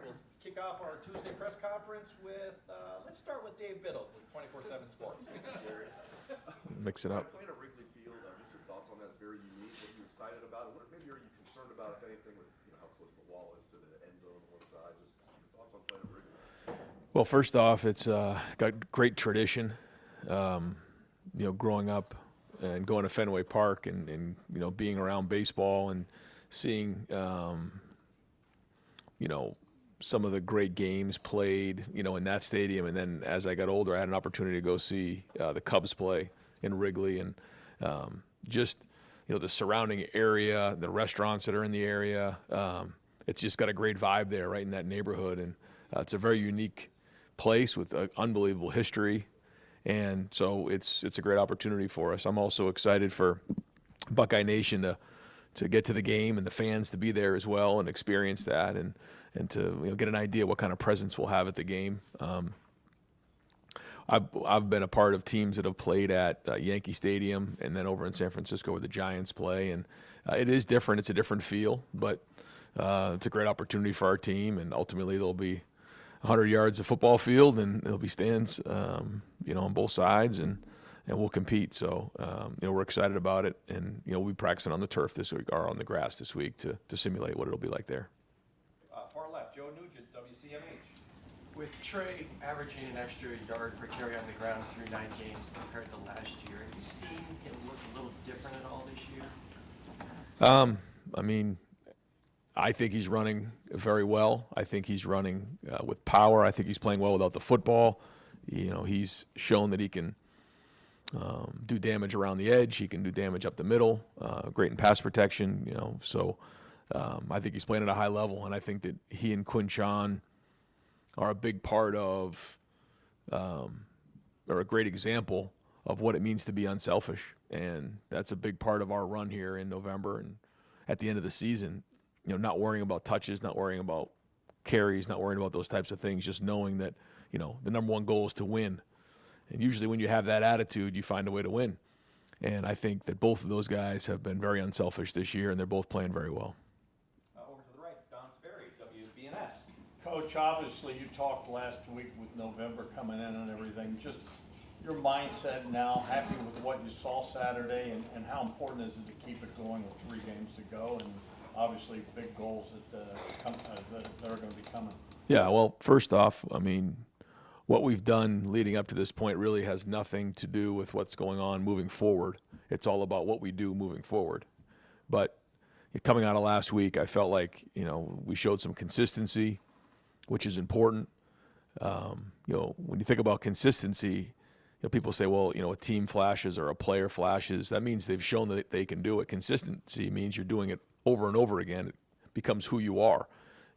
here. We'll kick off our Tuesday press conference with, let's start with Dave Biddle with 24/7 Sports. Mix it up. Playing at Wrigley Field, just your thoughts on that. It's very unique. What are you excited about? What maybe are you concerned about, if anything, with how close the wall is to the end zone on one side? Just your thoughts on playing at Wrigley. Well, first off, it's got great tradition. Growing up and going to Fenway Park and being around baseball and seeing some of the great games played in that stadium. And then as I got older, I had an opportunity to go see the Cubs play in Wrigley, and just the surrounding area, the restaurants that are in the area. It's just got a great vibe there, right in that neighborhood, and it's a very unique place with unbelievable history. And so it's a great opportunity for us. I'm also excited for Buckeye Nation to get to the game and the fans to be there as well and experience that and to get an idea what kind of presence we'll have at the game. I've been a part of teams that have played at Yankee Stadium and then over in San Francisco where the Giants play, and it is different. It's a different feel, but it's a great opportunity for our team, and ultimately there'll be 100 yards of football field, and there'll be stands, on both sides, and we'll compete. So, we're excited about it, and we'll be practicing on the turf this week or on the grass this week to simulate what it'll be like there. Far left, Joe Nugent, WCMH. With Trey averaging an extra yard per carry on the ground through 9 games compared to last year, have you seen him look a little different at all this year? I think he's running very well. I think he's running with power. I think he's playing well without the football. He's shown that he can do damage around the edge. He can do damage up the middle. Great in pass protection. So I think he's playing at a high level, and I think that he and Quinchon are a big part of, or a great example of what it means to be unselfish. And that's a big part of our run here in November and at the end of the season. Not worrying about touches, not worrying about carries, not worrying about those types of things, just knowing that, the number one goal is to win. And usually when you have that attitude, you find a way to win. And I think that both of those guys have been very unselfish this year, and they're both playing very well. Over to the right, Don Sperry, WBNS. Coach, obviously you talked last week with November coming in and everything. Just your mindset now, happy with what you saw Saturday, and how important is it to keep it going with 3 games to go, and obviously big goals that are going to be coming? Yeah, well, first off, what we've done leading up to this point really has nothing to do with what's going on moving forward. It's all about what we do moving forward. But coming out of last week, I felt like, we showed some consistency, which is important. When you think about consistency, people say, well, a team flashes or a player flashes. That means they've shown that they can do it. Consistency means you're doing it over and over again. It becomes who you are.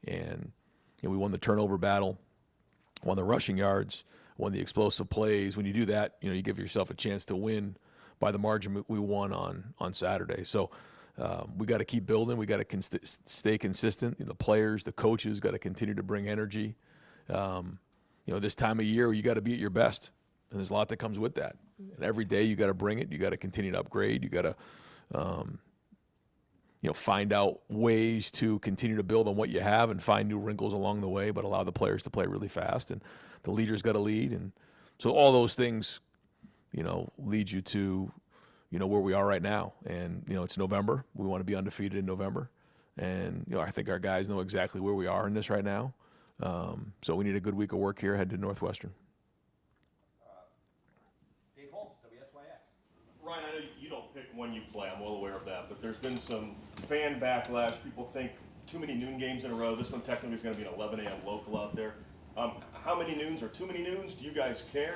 And we won the turnover battle, won the rushing yards, won the explosive plays. When you do that, you give yourself a chance to win by the margin we won on Saturday. So we got to keep building. We got to stay consistent. The players, the coaches got to continue to bring energy. This time of year, you got to be at your best. And there's a lot that comes with that. And every day you got to bring it. You got to continue to upgrade. You got to, find out ways to continue to build on what you have and find new wrinkles along the way, but allow the players to play really fast. And the leaders got to lead. And so all those things, lead you to, where we are right now. And, it's November. We want to be undefeated in November. And, I think our guys know exactly where we are in this right now. So we need a good week of work here ahead to Northwestern. Ryan, I know you don't pick when you play. I'm well aware of that. But there's been some fan backlash. People think too many noon games in a row. This one technically is going to be an 11 a.m. local out there. How many noons are too many noons? Do you guys care?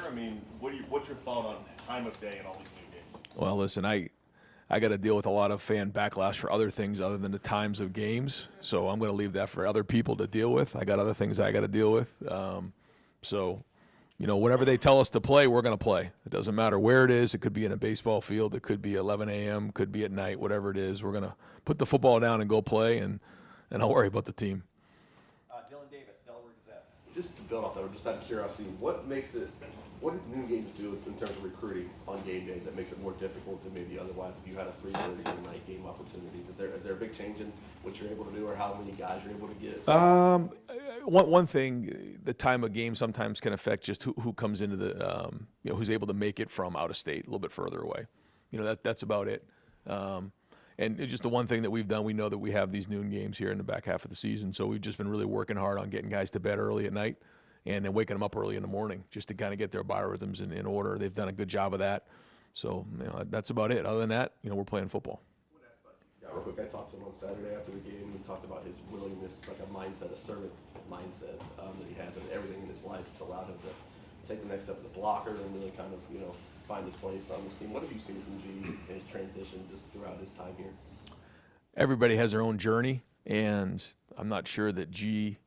What's your thought on time of day and all these noon games? Well, listen, I got to deal with a lot of fan backlash for other things other than the times of games. So I'm going to leave that for other people to deal with. I got other things I got to deal with. Whatever they tell us to play, we're going to play. It doesn't matter where it is. It could be in a baseball field. It could be 11 a.m., could be at night, whatever it is. We're going to put the football down and go play, and I'll worry about the team. Dylan Davis, Delaware Gazette. Just to build off that, just out of curiosity, what do noon games do in terms of recruiting on game day that makes it more difficult than maybe otherwise if you had a 3:30 night game opportunity? Is there a big change in what you're able to do or how many guys you're able to get? one thing, the time of game sometimes can affect just who comes into the, who's able to make it from out of state, a little bit further away. That's about it. And it's just the one thing that we've done, we know that we have these noon games here in the back half of the season, so we've just been really working hard on getting guys to bed early at night and then waking them up early in the morning just to kind of get their biorhythms in order. They've done a good job of that. So that's about it. Other than that, we're playing football. Yeah, real quick, I talked to him on Saturday after the game. He talked about his willingness, like a mindset, a servant mindset that he has in everything in his life that's allowed him to take the next step as a blocker and really kind of, find his place on this team. What have you seen from G in his transition just throughout his time here? Everybody has their own journey, and I'm not sure that G,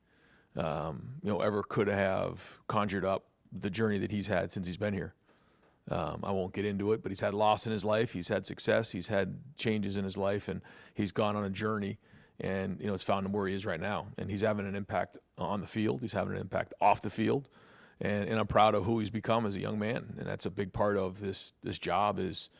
ever could have conjured up the journey that he's had since he's been here. I won't get into it, but he's had loss in his life. He's had success. He's had changes in his life, and he's gone on a journey, and, it's found him where he is right now. And he's having an impact on the field. He's having an impact off the field. And I'm proud of who he's become as a young man. And that's a big part of this job is,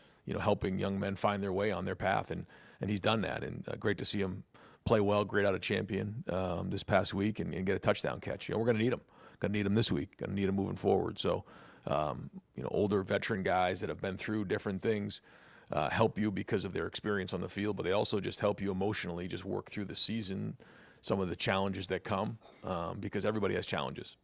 helping young men find their way on their path. And he's done that. And great to see him play well, great out of champion this past week and get a touchdown catch. We're going to need him. Going to need him this week. Going to need him moving forward. So, older veteran guys that have been through different things help you because of their experience on the field, but they also just help you emotionally just work through the season, some of the challenges that come because everybody has challenges.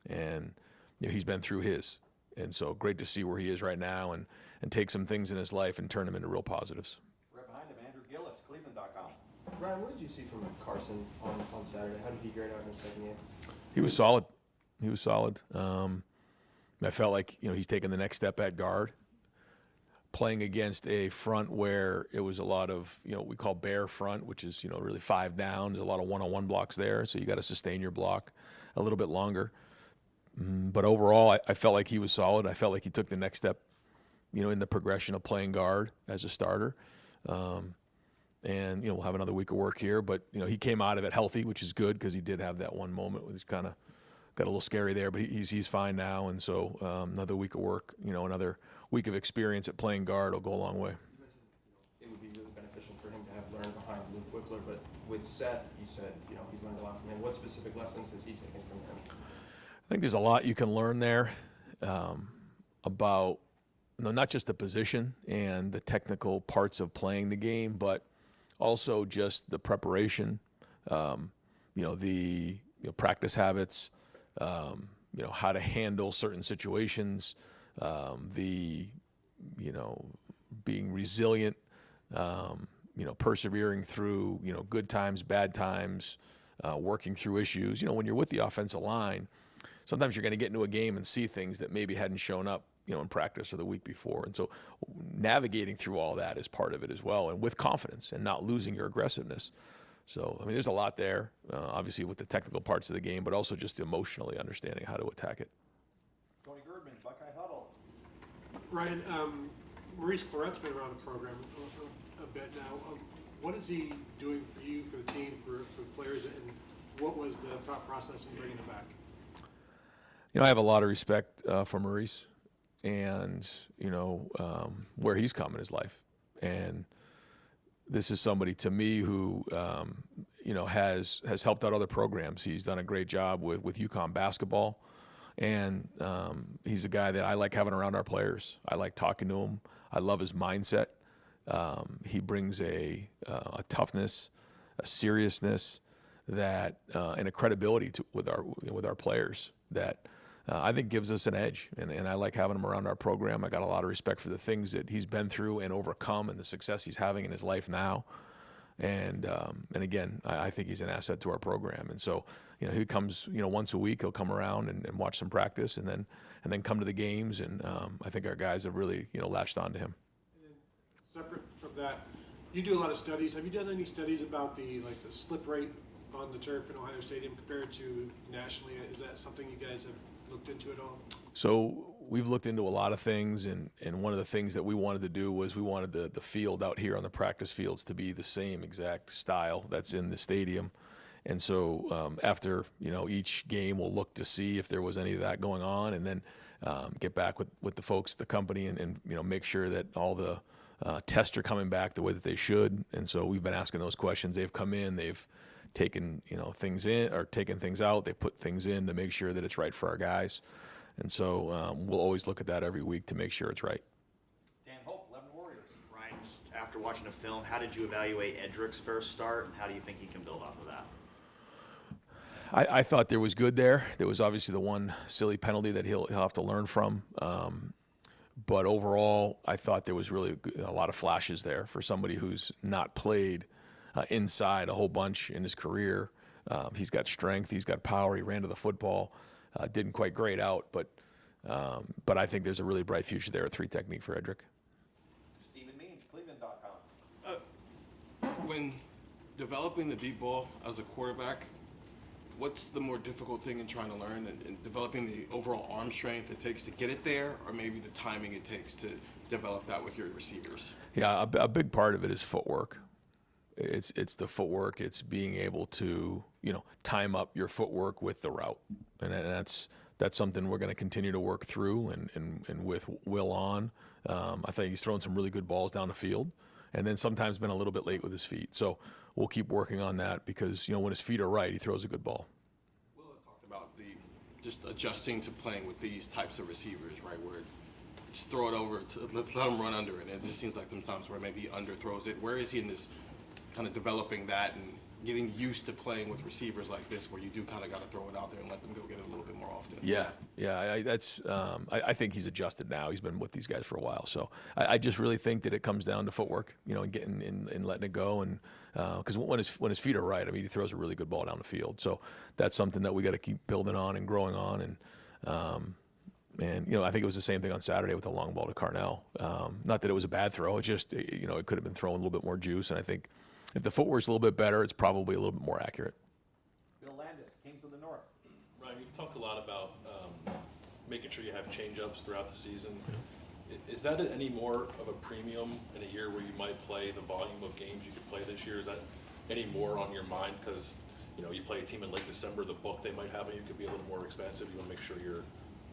And he's been through his. And so great to see where he is right now and take some things in his life and turn them into real positives. Right behind him, Andrew Gillis, Cleveland.com. Ryan, what did you see from Carson on Saturday? How did he grade out in his second game? He was solid. I felt like, he's taken the next step at guard, playing against a front where it was a lot of, we call bear front, which is, really 5 down. There's a lot of one-on-one blocks there, so you got to sustain your block a little bit longer. But overall, I felt like he was solid. I felt like he took the next step, in the progression of playing guard as a starter. And, we'll have another week of work here. But, he came out of it healthy, which is good because he did have that one moment where he's kind of got a little scary there. But he's fine now. And so another week of work, another week of experience at playing guard will go a long way. You mentioned it would be really beneficial for him to have learned behind Luke Wickler, but with Seth, you said he's learned a lot from him. What specific lessons has he taken from him? I think there's a lot you can learn there about not just the position and the technical parts of playing the game, but also just the preparation, the practice habits, how to handle certain situations, being resilient, persevering through, good times, bad times, working through issues. When you're with the offensive line, sometimes you're going to get into a game and see things that maybe hadn't shown up, in practice or the week before. And so navigating through all that is part of it as well, and with confidence and not losing your aggressiveness. So, there's a lot there, obviously with the technical parts of the game, but also just emotionally understanding how to attack it. Tony Girdman, Buckeye Huddle. Ryan, Maurice Claret's been around the program a bit now. What is he doing for you, for the team, for the players, and what was the thought process in bringing him back? I have a lot of respect for Maurice and, where he's come in his life. And this is somebody to me who, has helped out other programs. He's done a great job with UConn basketball. And he's a guy that I like having around our players. I like talking to him. I love his mindset. He brings a toughness, a seriousness that, and a credibility with our players that I think gives us an edge. And I like having him around our program. I got a lot of respect for the things that he's been through and overcome and the success he's having in his life now. And again, I think he's an asset to our program. And so, he comes, once a week, he'll come around and watch some practice and then come to the games. And I think our guys have really, latched on to him. And then separate from that, you do a lot of studies. Have you done any studies about the slip rate on the turf in Ohio Stadium compared to nationally? Is that something you guys have looked into at all? So we've looked into a lot of things, and one of the things that we wanted to do was we wanted the field out here on the practice fields to be the same exact style that's in the stadium. And so after, each game, we'll look to see if there was any of that going on, and then get back with the folks at the company and make sure that all the tests are coming back the way that they should. And so we've been asking those questions. They've come in, they've taking, things in or taking things out. They put things in to make sure that it's right for our guys. And so we'll always look at that every week to make sure it's right. Dan Hope, 11 Warriors. Ryan, just after watching the film, how did you evaluate Edric's first start, and how do you think he can build off of that? I thought there was good there. There was obviously the one silly penalty that he'll have to learn from. But overall, I thought there was really a lot of flashes there for somebody who's not played inside a whole bunch in his career. He's got strength. He's got power. He ran to the football. Didn't quite grade out, but I think there's a really bright future there at 3 technique for Edric. Stephen Means, Cleveland.com. When developing the deep ball as a quarterback, what's the more difficult thing in trying to learn and developing the overall arm strength it takes to get it there, or maybe the timing it takes to develop that with your receivers? Yeah, a big part of it is footwork. It's the footwork. It's being able to, time up your footwork with the route. And that's something we're going to continue to work through and with Will on. I think he's thrown some really good balls down the field and then sometimes been a little bit late with his feet. So we'll keep working on that because, when his feet are right, he throws a good ball. Will has talked about just adjusting to playing with these types of receivers, right, where just throw it over, let them run under it. And it just seems like sometimes where maybe he underthrows it. Where is he in this kind of developing that and getting used to playing with receivers like this where you do kind of got to throw it out there and let them go get it a little bit more often? I think he's adjusted now. He's been with these guys for a while. So I just really think that it comes down to footwork, and getting and letting it go. And because when his feet are right, I mean, he throws a really good ball down the field. So that's something that we got to keep building on and growing on. And I think it was the same thing on Saturday with the long ball to Carnell. Not that it was a bad throw. It just, it could have been thrown a little bit more juice. And I think if the footwork's a little bit better, it's probably a little bit more accurate. Bill Landis, Kings of the North. Ryan, you've talked a lot about making sure you have change-ups throughout the season. Is that any more of a premium in a year where you might play the volume of games you could play this year? Is that any more on your mind? Because, you play a team in late December, the book they might have on you could be a little more expensive. You want to make sure you're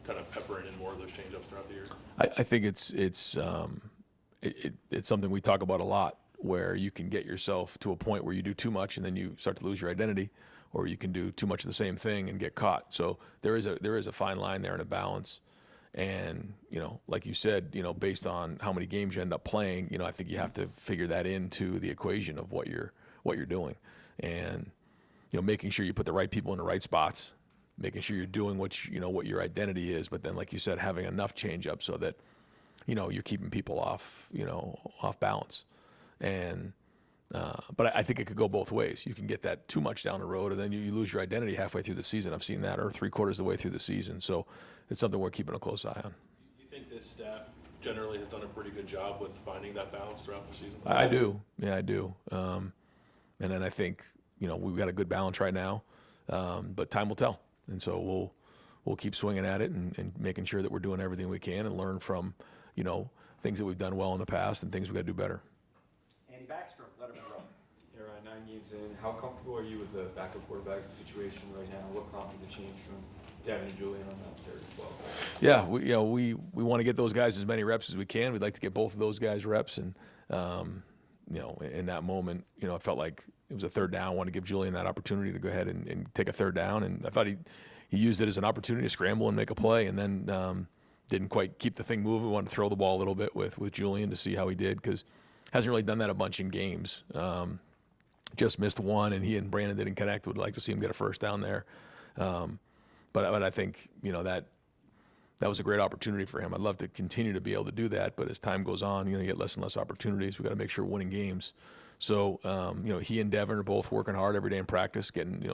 kind of peppering in more of those change-ups throughout the year? I think it's something we talk about a lot, where you can get yourself to a point where you do too much and then you start to lose your identity, or you can do too much of the same thing and get caught. So there is a fine line there and a balance. And, like you said, based on how many games you end up playing, I think you have to figure that into the equation of what you're doing. And, making sure you put the right people in the right spots, making sure you're doing what your identity is, but then, like you said, having enough change up so that, you're keeping people off balance. And but I think it could go both ways. You can get that too much down the road, and then you lose your identity halfway through the season. I've seen that, or 3/4 of the way through the season. So it's something we're keeping a close eye on. You think this staff generally has done a pretty good job with finding that balance throughout the season? I do. Yeah, I do. And then I think, we've got a good balance right now, but time will tell. And so we'll keep swinging at it and making sure that we're doing everything we can and learn from, things that we've done well in the past and things we've got to do better. Andy Backstrom, Letterman Row. Yeah, Ryan, 9 games in. How comfortable are you with the backup quarterback situation right now? What prompted the change from Devin and Julian on that third as well? Yeah, we want to get those guys as many reps as we can. We'd like to get both of those guys reps, and in that moment, I felt like it was a third down. I wanted to give Julian that opportunity to go ahead and take a third down, and I thought he used it as an opportunity to scramble and make a play, and then didn't quite keep the thing moving. We wanted to throw the ball a little bit with Julian to see how he did, because hasn't really done that a bunch in games. Just missed one, and he and Brandon didn't connect. Would like to see him get a first down there. But I think, that was a great opportunity for him. I'd love to continue to be able to do that, but as time goes on, you get less and less opportunities. We got to make sure we're winning games. So, he and Devin are both working hard every day in practice. Getting,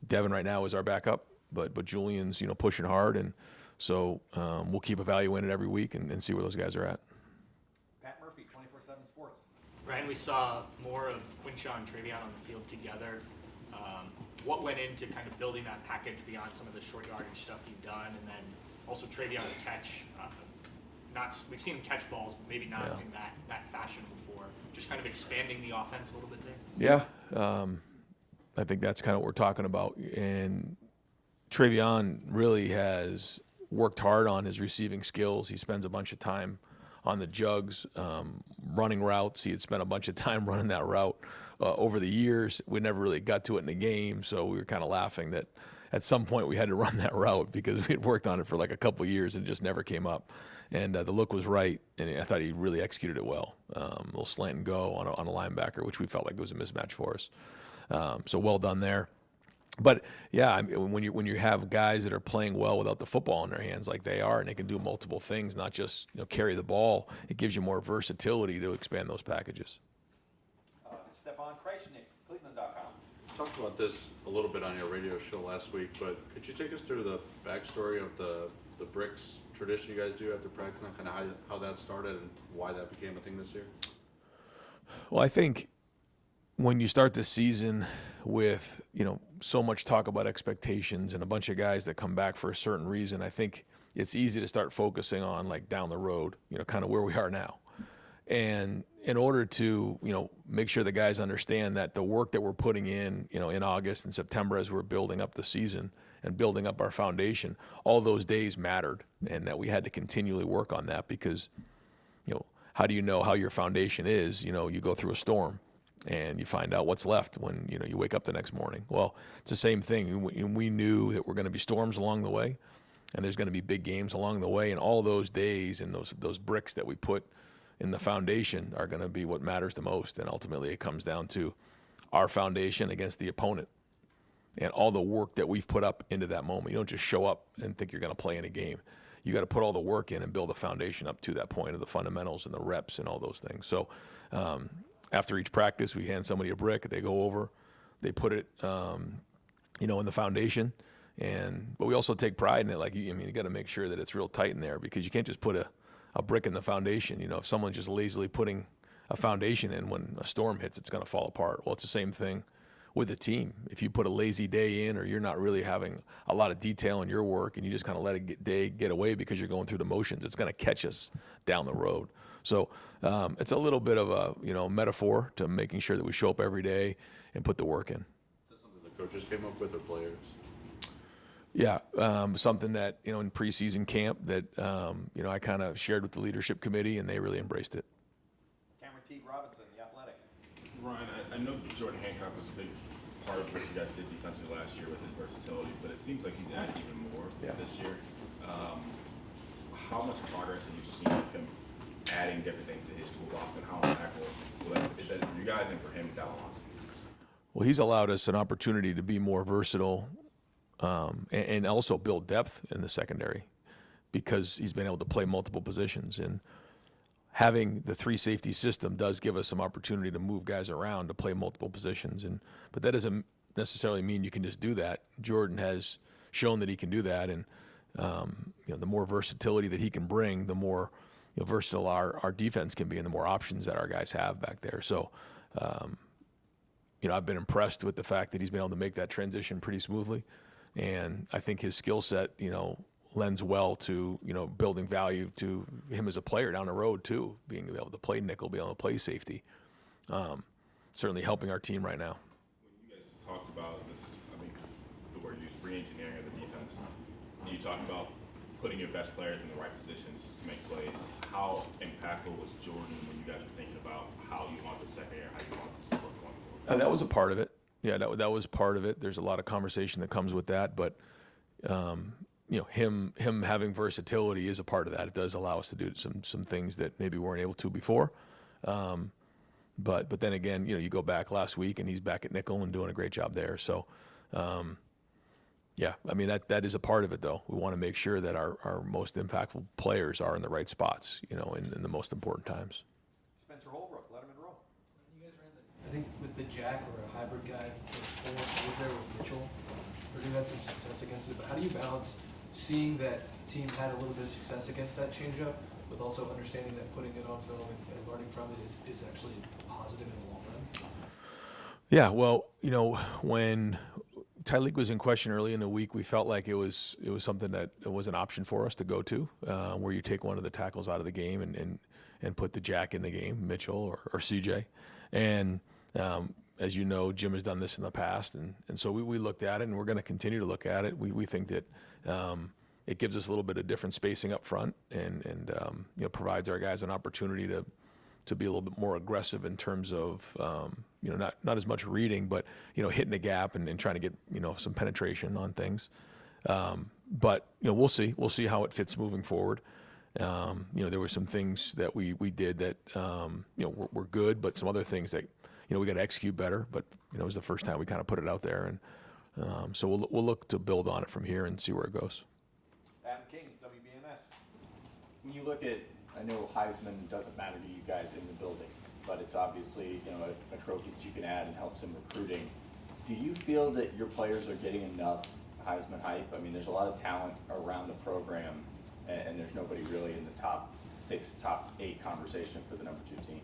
Devin right now is our backup, but Julian's, pushing hard, and so we'll keep evaluating it every week and see where those guys are at. Pat Murphy, 24/7 Sports. Ryan, we saw more of Quinshaw and Travion on the field together. What went into kind of building that package beyond some of the short yardage stuff you've done, and then also Travion's catch? We've seen him catch balls, but maybe not in that fashion before. Just kind of expanding the offense a little bit there. Yeah, I think that's kind of what we're talking about. And Travion really has worked hard on his receiving skills. He spends a bunch of time on the jugs, running routes. He had spent a bunch of time running that route over the years. We never really got to it in a game, so we were kind of laughing that at some point we had to run that route because we had worked on it for like a couple of years and it just never came up. And the look was right, and I thought he really executed it well. A little slant and go on a linebacker, which we felt like was a mismatch for us. So well done there. But yeah, I mean, when you have guys that are playing well without the football in their hands like they are, and they can do multiple things, not just carry the ball, it gives you more versatility to expand those packages. Stefan Kreisnick, Cleveland.com. Talked about this a little bit on your radio show last week, but could you take us through the backstory of the bricks tradition you guys do after practice, and kind of how that started and why that became a thing this year? Well, I think when you start the season with, so much talk about expectations and a bunch of guys that come back for a certain reason, I think it's easy to start focusing on like down the road, kind of where we are now. And in order to, make sure the guys understand that the work that we're putting in August and September as we're building up the season and building up our foundation, all those days mattered, and that we had to continually work on that because, how do you know how your foundation is? You go through a storm and you find out what's left when, you wake up the next morning. Well, it's the same thing. We knew that we're going to be storms along the way, and there's going to be big games along the way, and all those days and those bricks that we put in the foundation are going to be what matters the most. And ultimately it comes down to our foundation against the opponent and all the work that we've put up into that moment. You don't just show up and think you're going to play in a game. You got to put all the work in and build a foundation up to that point of the fundamentals and the reps and all those things. So after each practice, we hand somebody a brick, they go over, they put it, in the foundation. But we also take pride in it. Like, you got to make sure that it's real tight in there because you can't just put a brick in the foundation. If someone's just lazily putting a foundation in, when a storm hits, it's going to fall apart. Well, it's the same thing with the team. If you put a lazy day in, or you're not really having a lot of detail in your work and you just kind of let a day get away because you're going through the motions, it's going to catch us down the road. So it's a little bit of a metaphor to making sure that we show up every day and put the work in. Is that something the coaches came up with, or players? Yeah, something that, in preseason camp that, I kind of shared with the leadership committee, and they really embraced it. Cameron T. Robinson, The Athletic. Ryan, I know Jordan Hancock was a big part of what you guys did defensively last year with his versatility, but it seems like he's added even more this year. How much progress have you seen of him adding different things to his toolbox, and how impactful is that for you guys and for him down the line? Well, he's allowed us an opportunity to be more versatile and also build depth in the secondary because he's been able to play multiple positions. And having the 3 safety system does give us some opportunity to move guys around to play multiple positions. But that doesn't necessarily mean you can just do that. Jordan has shown that he can do that. And, the more versatility that he can bring, the more versatile our defense can be and the more options that our guys have back there. So, I've been impressed with the fact that he's been able to make that transition pretty smoothly. And I think his skill set, lends well to, building value to him as a player down the road too, being able to play nickel, being able to play safety. Certainly helping our team right now. When you guys talked about this, I think the word used, re-engineering of the defense, you talked about putting your best players in the right positions to make plays. How impactful was Jordan when you guys were thinking about how you want the secondary, how you want this to work going forward? That was a part of it. Yeah, that was part of it. There's a lot of conversation that comes with that, but him having versatility is a part of that. It does allow us to do some things that maybe we weren't able to before. But then again, you go back last week and he's back at nickel and doing a great job there. So, that is a part of it though. We want to make sure that our most impactful players are in the right spots, in the most important times. Spencer Holbrook, Letterman Row. You guys ran I think with the jack or a hybrid guy for 4 was there with Mitchell. Purdue had some success against it, but how do you balance seeing that team had a little bit of success against that changeup with also understanding that putting it on film and learning from it is actually positive in the long run? Yeah, well, when Tyleek was in question early in the week, we felt like it was something that was an option for us to go to, where you take one of the tackles out of the game and put the jack in the game, Mitchell or CJ. And as you know, Jim has done this in the past, and so we looked at it, and we're going to continue to look at it. We think that it gives us a little bit of different spacing up front, and provides our guys an opportunity to to be a little bit more aggressive in terms of, not as much reading, but, hitting the gap and trying to get, some penetration on things. But, we'll see. We'll see how it fits moving forward. There were some things that we did that, were good, but some other things that, we got to execute better. But, it was the first time we kind of put it out there. And so we'll look to build on it from here and see where it goes. Adam King, WBMS. When you look at, I know Heisman doesn't matter to you guys in the building, but it's obviously, a trophy that you can add and helps in recruiting. Do you feel that your players are getting enough Heisman hype? I mean, there's a lot of talent around the program, and there's nobody really in the top 6, top 8 conversation for the number 2 team.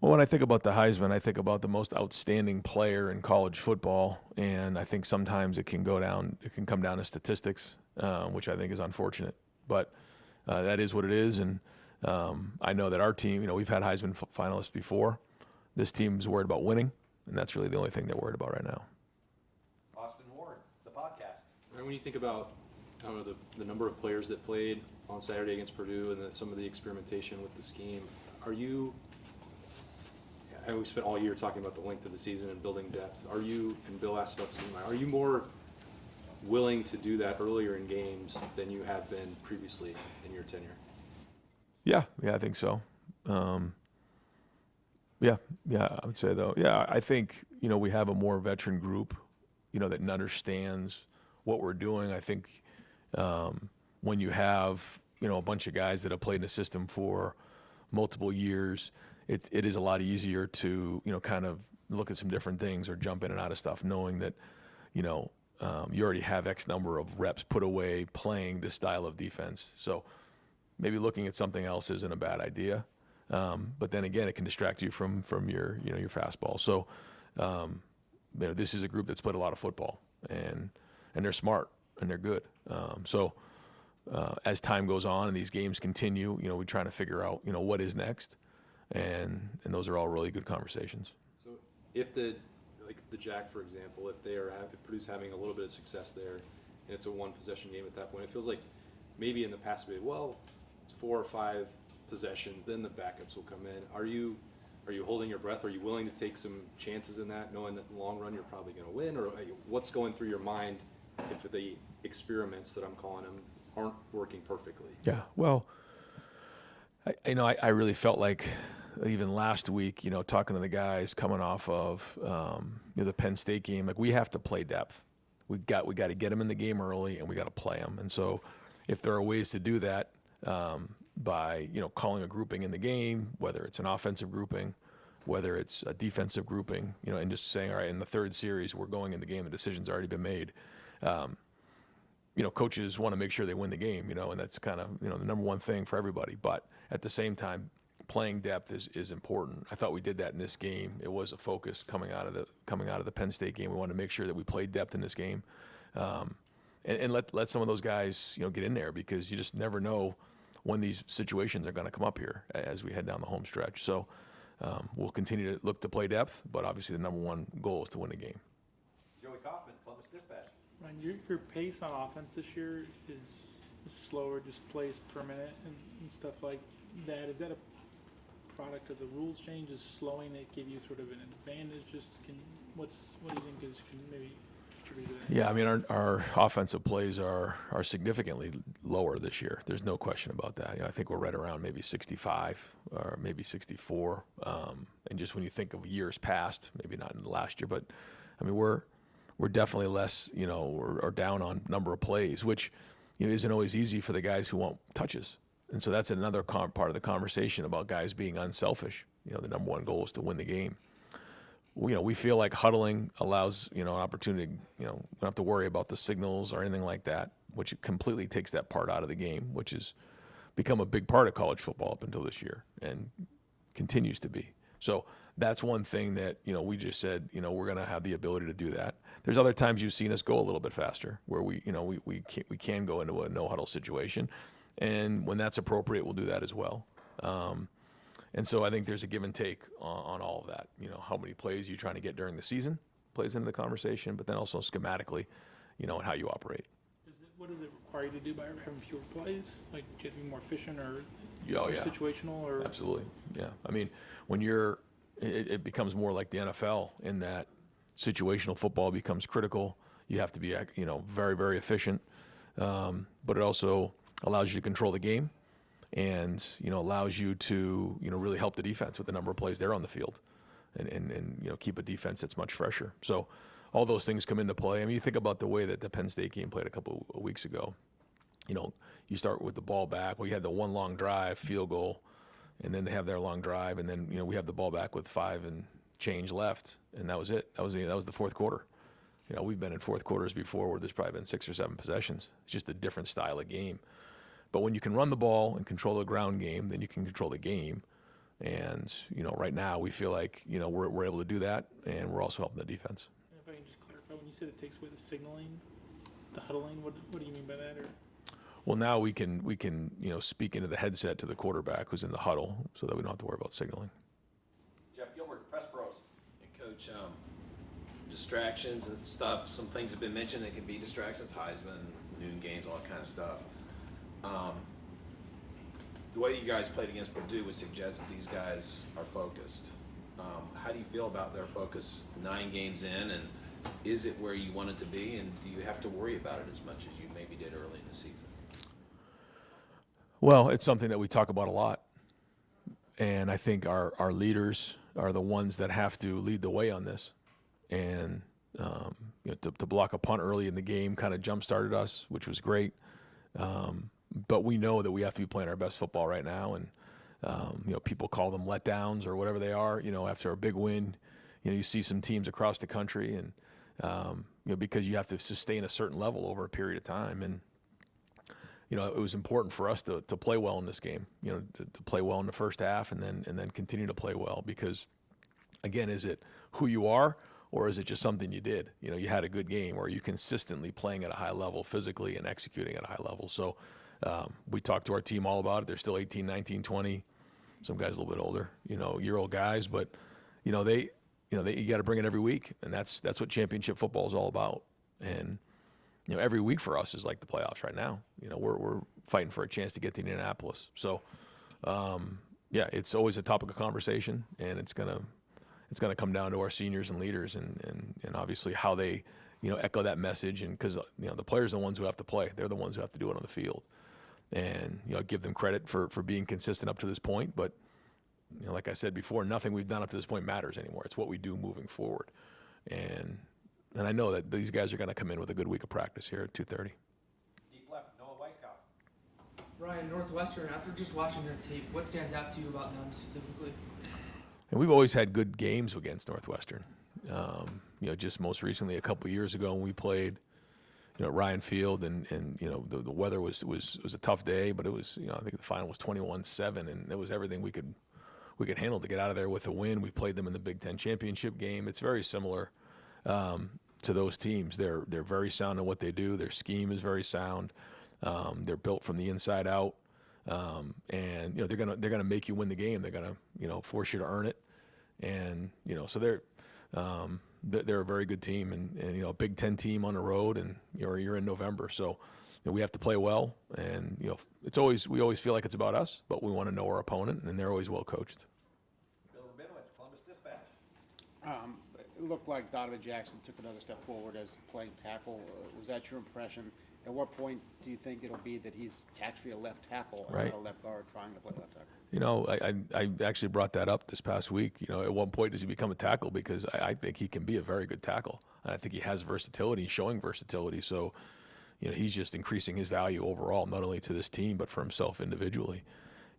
Well, when I think about the Heisman, I think about the most outstanding player in college football, and I think sometimes it can come down to statistics, which I think is unfortunate. But that is what it is, and I know that our team, we've had Heisman finalists before. This team's worried about winning, and that's really the only thing they're worried about right now. Austin Ward, the podcast. Right, when you think about the number of players that played on Saturday against Purdue and some of the experimentation with the scheme, and we spent all year talking about the length of the season and building depth. And Bill asked about scheme, are you more willing to do that earlier in games than you have been previously in your tenure? Yeah, I think so. Yeah, I would say though. Yeah, I think, we have a more veteran group, that understands what we're doing. I think when you have, a bunch of guys that have played in the system for multiple years, it is a lot easier to, kind of look at some different things or jump in and out of stuff, knowing that, you already have X number of reps put away playing this style of defense. So maybe looking at something else isn't a bad idea. But then again, it can distract you from your, your fastball. So, this is a group that's played a lot of football, and they're smart and they're good. As time goes on and these games continue, we're trying to figure out, what is next. And those are all really good conversations. So if the Jack, for example, if Purdue's having a little bit of success there, and it's a 1-possession game at that point, it feels like maybe in the past, it's 4 or 5 possessions, then the backups will come in. Are you holding your breath? Are you willing to take some chances in that, knowing that in the long run you're probably going to win? Or what's going through your mind if the experiments that I'm calling them aren't working perfectly? Yeah, well, I really felt like even last week, talking to the guys coming off of the Penn State game, like we have to play depth. We got to get them in the game early, and we got to play them. And so, if there are ways to do that by calling a grouping in the game, whether it's an offensive grouping, whether it's a defensive grouping, and just saying, all right, in the third series we're going in the game, the decision's already been made. Coaches want to make sure they win the game, and that's kind of the number one thing for everybody. But at the same time, playing depth is important. I thought we did that in this game. It was a focus coming out of the Penn State game. We wanted to make sure that we played depth in this game, and let some of those guys get in there, because you just never know when these situations are going to come up here as we head down the home stretch. So we'll continue to look to play depth, but obviously the number one goal is to win the game. Joey Kaufman, Columbus Dispatch. Ryan, your pace on offense this year is slower, just plays per minute and stuff like that. Is that a product of the rules change? Is slowing it give you sort of an advantage? What do you think can maybe contribute to that? Yeah, I mean, our offensive plays are significantly lower this year. There's no question about that. I think we're right around maybe 65 or maybe 64. And just when you think of years past, maybe not in the last year, but I mean, we're definitely less, or down on number of plays, which isn't always easy for the guys who want touches. And so that's another part of the conversation about guys being unselfish. The number one goal is to win the game. We feel like huddling allows, an opportunity, we don't have to worry about the signals or anything like that, which completely takes that part out of the game, which has become a big part of college football up until this year and continues to be. So that's one thing that, we just said, we're going to have the ability to do that. There's other times you've seen us go a little bit faster where we can go into a no huddle situation. And when that's appropriate, we'll do that as well. And so I think there's a give and take on all of that. How many plays you're trying to get during the season plays into the conversation, but then also schematically, and how you operate. Does it what does it require you to do by having fewer plays? Like, do you have to be more efficient or Oh, more yeah. situational? Or Absolutely, yeah. I mean, when it becomes more like the NFL in that situational football becomes critical. You have to be, very, very efficient. But it also allows you to control the game and, allows you to, really help the defense with the number of plays they're on the field and keep a defense that's much fresher. So all those things come into play. I mean, you think about the way that the Penn State game played a couple of weeks ago. You start with the ball back. Well, you had the one long drive, field goal, and then they have their long drive, and then we have the ball back with 5 and change left, and that was it. That was the fourth quarter. We've been in fourth quarters before where there's probably been 6 or 7 possessions. It's just a different style of game. But when you can run the ball and control the ground game, then you can control the game. And right now we feel like we're able to do that, and we're also helping the defense. if I can just clarify, when you said it takes away the signaling, the huddling, what do you mean by that? Or Well, now we can speak into the headset to the quarterback who's in the huddle, so that we don't have to worry about signaling. Jeff Gilbert, Press Pros. Hey, Coach, distractions and stuff, some things have been mentioned that can be distractions, Heisman, noon games, all that kind of stuff. The way you guys played against Purdue would suggest that these guys are focused. How do you feel about their focus 9 games in, and is it where you want it to be, and do you have to worry about it as much as you maybe did early in the season? Well, it's something that we talk about a lot, and I think our leaders are the ones that have to lead the way on this. And to block a punt early in the game kind of jump-started us, which was great. But we know that we have to be playing our best football right now, and people call them letdowns or whatever they are. After a big win, you see some teams across the country, and because you have to sustain a certain level over a period of time, and it was important for us to play well in this game. To play well in the first half, and then continue to play well, because again, is it who you are, or is it just something you did? You had a good game, or are you consistently playing at a high level physically and executing at a high level? So we talked to our team all about it. They're still 18, 19, 20. Some guys a little bit older, year-old guys, but you got to bring it every week, and that's what championship football is all about. And every week for us is like the playoffs right now. We're fighting for a chance to get to Indianapolis. So it's always a topic of conversation, and it's gonna come down to our seniors and leaders, and obviously how they echo that message, and because the players are the ones who have to play. They're the ones who have to do it on the field, and give them credit for being consistent up to this point. But like I said before, nothing we've done up to this point matters anymore. It's what we do moving forward, and I know that these guys are going to come in with a good week of practice here at 2:30. Deep left, Noah Weisskopf. Ryan, Northwestern, after just watching their tape, what stands out to you about them specifically? And we've always had good games against Northwestern. Just most recently, a couple of years ago, when we played, at Ryan Field, and the weather was a tough day, but it was, I think the final was 21-7, and it was everything we could handle to get out of there with a win. We played them in the Big Ten championship game. It's very similar to those teams. They're very sound in what they do. Their scheme is very sound. They're built from the inside out. And they're gonna make you win the game. They're gonna force you to earn it, and so they're a very good team, and a Big Ten team on the road, and you're in November, so we have to play well, and we always feel like it's about us, but we want to know our opponent, and they're always well coached. Bill Rabinowitz, Columbus Dispatch. It looked like Donovan Jackson took another step forward as playing tackle. Was that your impression? At what point do you think it'll be that he's actually a left tackle and Right. not a left guard trying to play left tackle? I actually brought that up this past week. At what point does he become a tackle? Because I think he can be a very good tackle, and I think he has versatility, showing versatility. So, he's just increasing his value overall, not only to this team but for himself individually.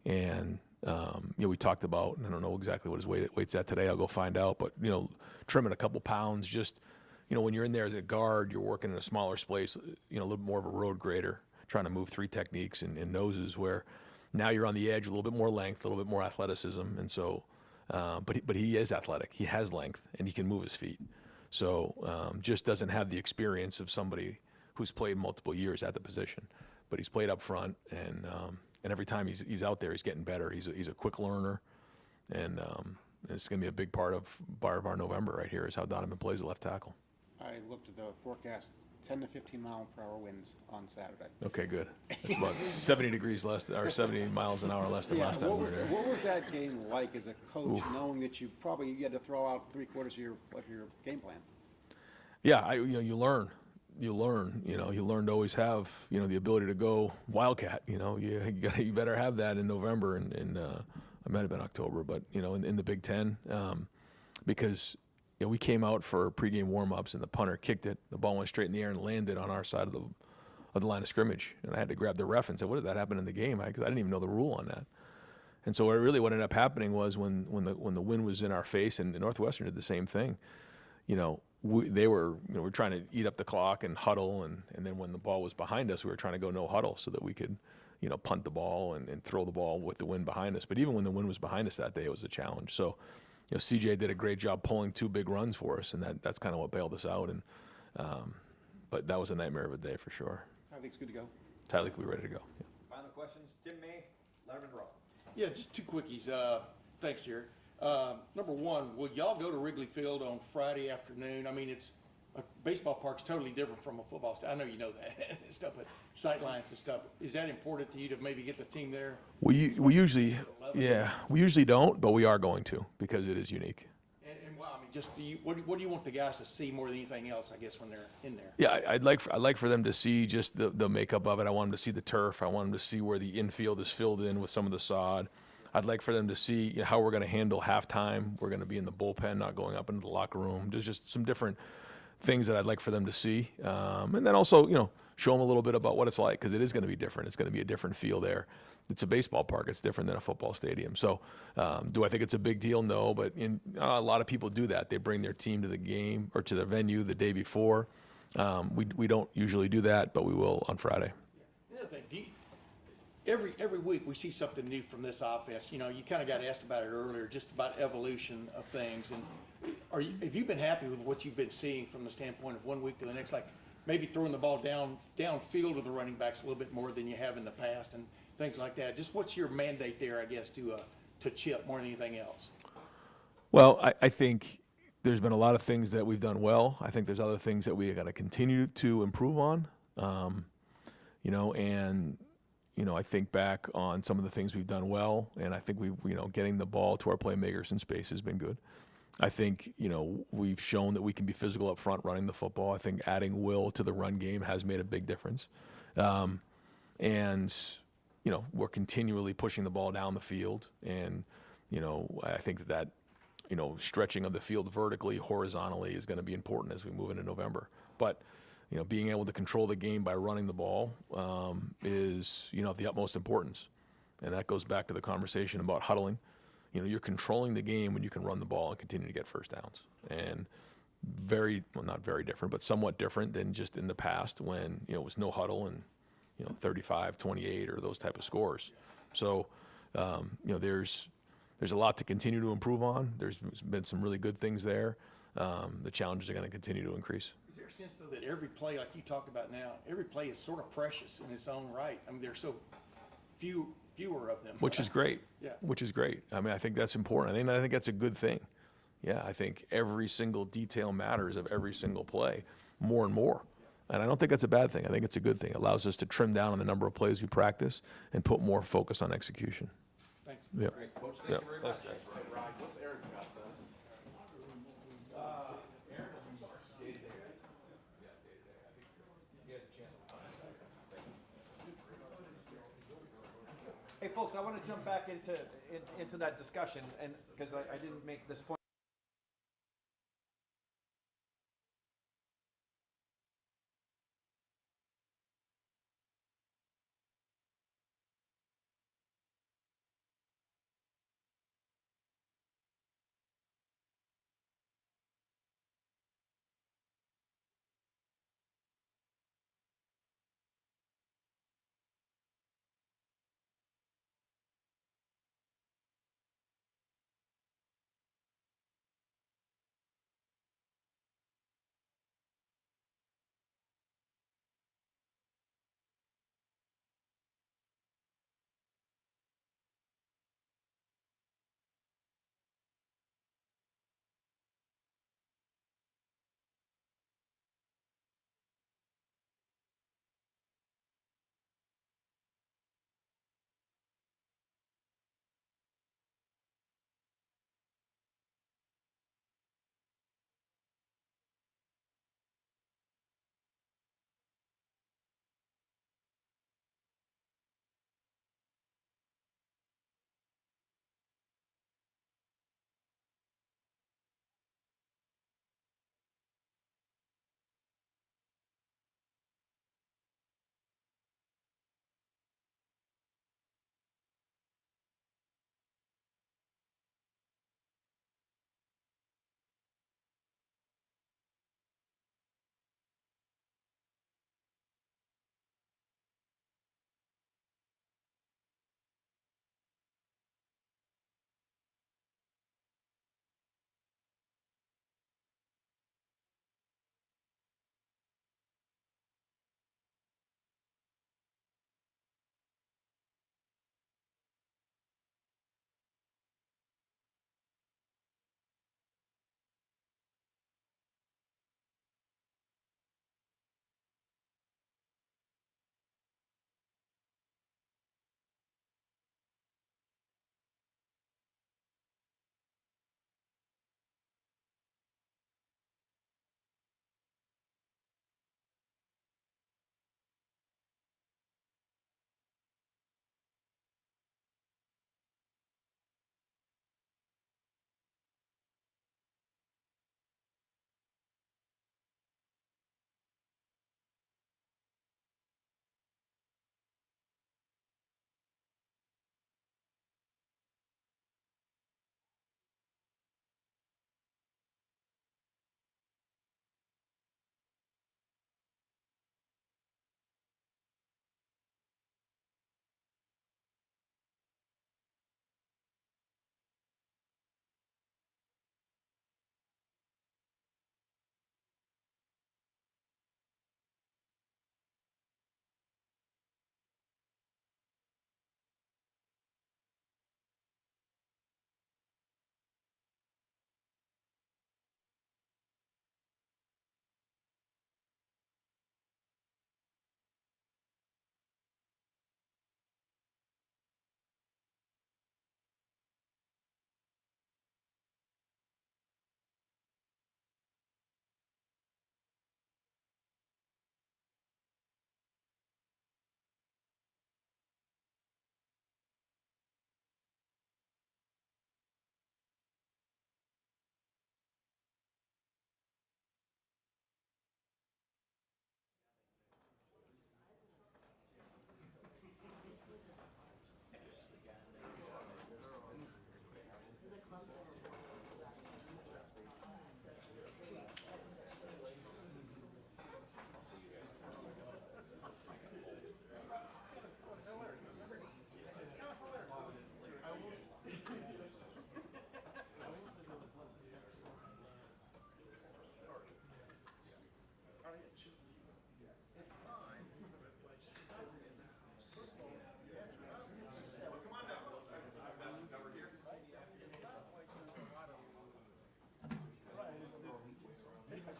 And we talked about, I don't know exactly what his weight's at today. I'll go find out. But trimming a couple pounds, just when you're in there as a guard, you're working in a smaller space, a little more of a road grader, trying to move 3 techniques and noses, where now you're on the edge, a little bit more length, a little bit more athleticism. And so, but he is athletic. He has length, and he can move his feet. So just doesn't have the experience of somebody who's played multiple years at the position. But he's played up front, and every time he's out there, he's getting better. He's a quick learner, and it's going to be a big part of our November right here is how Donovan plays at left tackle. I looked at the forecast 10 to 15 mile per hour winds on Saturday. Okay, good. It's about 70 degrees less, or 70 miles an hour less than last time we were there. What was that game like as a coach, knowing that you had to throw out 3/4 of your game plan? Yeah, you learn. You learn to always have, the ability to go Wildcat. You better have that in November, and it might have been October, but in the Big Ten, because we came out for pregame warm-ups and the punter kicked it. The ball went straight in the air and landed on our side of the line of scrimmage, and I had to grab the ref and say, "What did that happen in the game?" Because I didn't even know the rule on that. And so what ended up happening was when the wind was in our face, and Northwestern did the same thing. They were we're trying to eat up the clock and huddle, and then when the ball was behind us, we were trying to go no huddle so that we could punt the ball and throw the ball with the wind behind us. But even when the wind was behind us that day, it was a challenge. So CJ did a great job pulling 2 big runs for us, and that's kind of what bailed us out. And but that was a nightmare of a day for sure. I think it's good to go. Tyler could be ready to go. Yeah. Final questions, Tim May, Letterman Row. Yeah, just 2 quickies. Thanks, Jared. Number one, will y'all go to Wrigley Field on Friday afternoon? I mean, it's a baseball park's totally different from a football stadium. I know you know that and stuff, but sight lines and stuff. Is that important to you to maybe get the team there? We usually don't, but we are going to because it is unique. And well, I mean, just what do you want the guys to see more than anything else? I guess when they're in there. Yeah, I'd like for them to see just the makeup of it. I want them to see the turf. I want them to see where the infield is filled in with some of the sod. I'd like for them to see how we're going to handle halftime. We're going to be in the bullpen, not going up into the locker room. There's just some different things that I'd like for them to see, and then also show them a little bit about what it's like, because it is going to be different. It's going to be a different feel there. It's a baseball park. It's different than a football stadium. So do I think it's a big deal? No, but a lot of people do that. They bring their team to the game or to the venue the day before. We don't usually do that, but we will on Friday. Another thing, every week we see something new from this offense. You kind of got asked about it earlier, just about evolution of things. And have you been happy with what you've been seeing from the standpoint of one week to the next, like maybe throwing the ball downfield to the running backs a little bit more than you have in the past and things like that? Just what's your mandate there, I guess, to Chip more than anything else? Well, I think there's been a lot of things that we've done well. I think there's other things that we got to continue to improve on. I think back on some of the things we've done well, and I think getting the ball to our playmakers in space has been good. I think, we've shown that we can be physical up front running the football. I think adding Will to the run game has made a big difference. We're continually pushing the ball down the field, and, I think that stretching of the field vertically, horizontally is going to be important as we move into November. But being able to control the game by running the ball is, of the utmost importance. And that goes back to the conversation about huddling. You're controlling the game when you can run the ball and continue to get first downs. And not very different, but somewhat different than just in the past when, it was no huddle and, 35-28 or those type of scores. So, there's a lot to continue to improve on. There's been some really good things there. The challenges are going to continue to increase. Is there a sense, though, that every play, like you talked about now, every play is sort of precious in its own right? I mean, there's so fewer of them. Which is great. Yeah. Which is great. I mean, I think that's important. I think that's a good thing. Yeah, I think every single detail matters of every single play more and more. And I don't think that's a bad thing. I think it's a good thing. It allows us to trim down on the number of plays we practice and put more focus on execution. Thanks. Yep. Great, Coach. Thank Yep. you very much. Ryan, what's Aaron Scott's status? Hey, folks, I want to jump back into that discussion, and because I didn't make this point.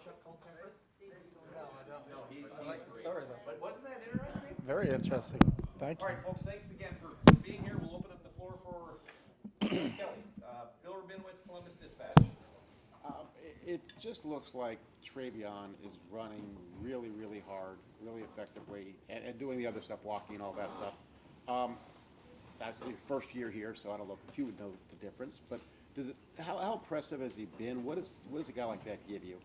Chuck Culpepper? No, I don't. No, he's like the great. story, though. But wasn't that interesting? Very interesting. Thank All you. right, folks, thanks again for being here. We'll open up the floor for Kelly. Bill Rabinowitz, Columbus Dispatch. It just looks like Travion is running really, really hard, really effectively, and doing the other stuff, walking and all that stuff. That's his first year here, so I don't know if you would know the difference. But how impressive has he been? What does a guy like that give you?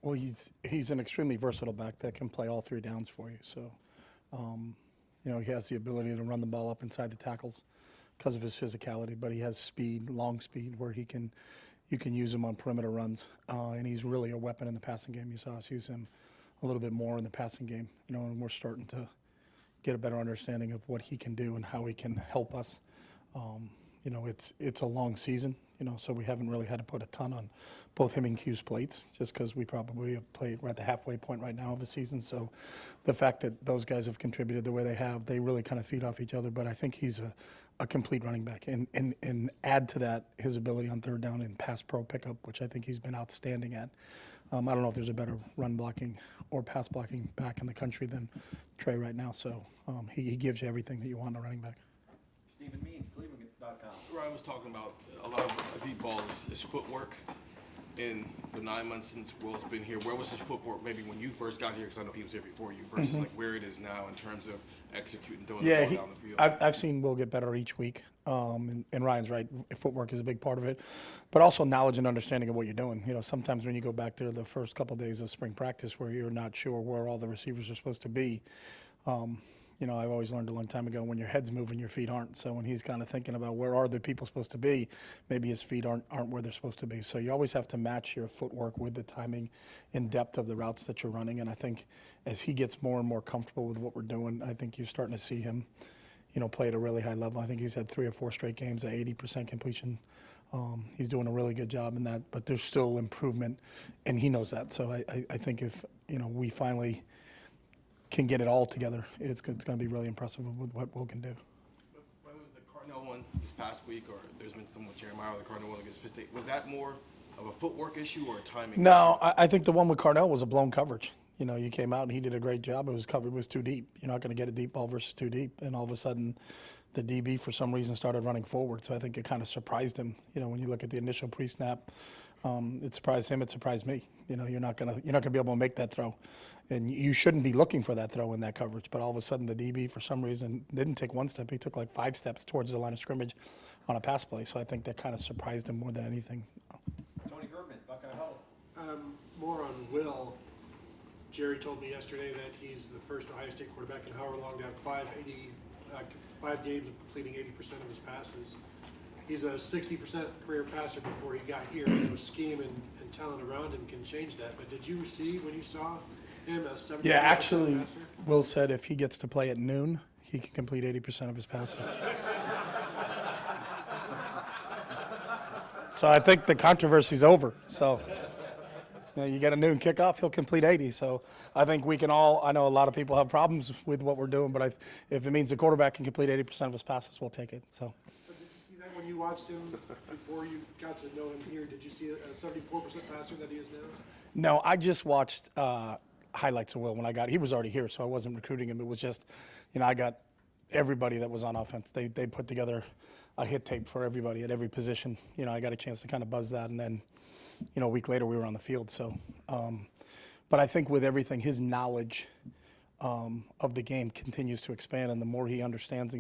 Well, he's an extremely versatile back that can play all three downs for you. So, he has the ability to run the ball up inside the tackles because of his physicality, but he has speed, long speed, where you can use him on perimeter runs, and he's really a weapon in the passing game. You saw us use him a little bit more in the passing game, and we're starting to get a better understanding of what he can do and how he can help us. It's a long season, so we haven't really had to put a ton on both him and Q's plates, just because we probably have played, we're at the halfway point right now of the season. So the fact that those guys have contributed the way they have, they really kind of feed off each other. But I think he's a complete running back, and add to that his ability on third down and pass pro pickup, which I think he's been outstanding at. I don't know if there's a better run blocking or pass blocking back in the country than Trey right now. So he gives you everything that you want in a running back. Stephen Means, Cleveland.com. Ryan was talking about a lot of a deep ball is footwork. In the 9 months since Will's been here, where was his footwork maybe when you first got here, because I know he was here before you, versus like where it is now in terms of executing, throwing the ball down the field? I've seen Will get better each week, and Ryan's right, footwork is a big part of it, but also knowledge and understanding of what you're doing. Sometimes when you go back there the first couple of days of spring practice where you're not sure where all the receivers are supposed to be, I've always learned a long time ago, when your head's moving, your feet aren't. So when he's kind of thinking about where are the people supposed to be, maybe his feet aren't where they're supposed to be. So you always have to match your footwork with the timing and depth of the routes that you're running. And I think as he gets more and more comfortable with what we're doing, I think you're starting to see him, play at a really high level. I think he's had 3 or 4 straight games at 80% completion. He's doing a really good job in that, but there's still improvement, and he knows that. So I think if, we finally can get it all together, it's going to be really impressive with what Will can do. Whether it was the Cardinal one this past week, or there's been some with Jeremiah, or the Cardinal one against Pitt State, was that more of a footwork issue or a timing No, I think the one with Cardell was a blown coverage. You came out and he did a great job. It was covered, was too deep. You're not going to get a deep ball versus too deep. And all of a sudden, the DB for some reason started running forward. So I think it kind of surprised him. When you look at the initial pre-snap, it surprised him. It surprised me. You're not going to be able to make that throw, and you shouldn't be looking for that throw in that coverage. But all of a sudden, the DB for some reason didn't take 1 step. He took like 5 steps towards the line of scrimmage on a pass play. So I think that kind of surprised him more than anything. Tony Gertman, Buckeye Huddle. More on Will. Jerry told me yesterday that he's the first Ohio State quarterback in however long to have 5 games of completing 80% of his passes. He's a 60% career passer before he got here. Scheme and talent around him can change that. But did you see when you saw him a 70% Yeah, actually, passer? Will said if he gets to play at noon, he can complete 80% of his passes. So I think the controversy's over. So you get a noon kickoff, he'll complete 80. So I think we can all, I know a lot of people have problems with what we're doing, but if it means the quarterback can complete 80% of his passes, we'll take it. So. But did you see that when you watched him before you got to know him here? Did you see a 74% passer that he is now? No, I just watched highlights of Will when I got. He was already here, so I wasn't recruiting him. It was just, I got everybody that was on offense. They put together a hit tape for everybody at every position. I got a chance to kind of buzz that, and then, a week later we were on the field. So, but I think with everything, his knowledge of the game continues to expand, and the more he understands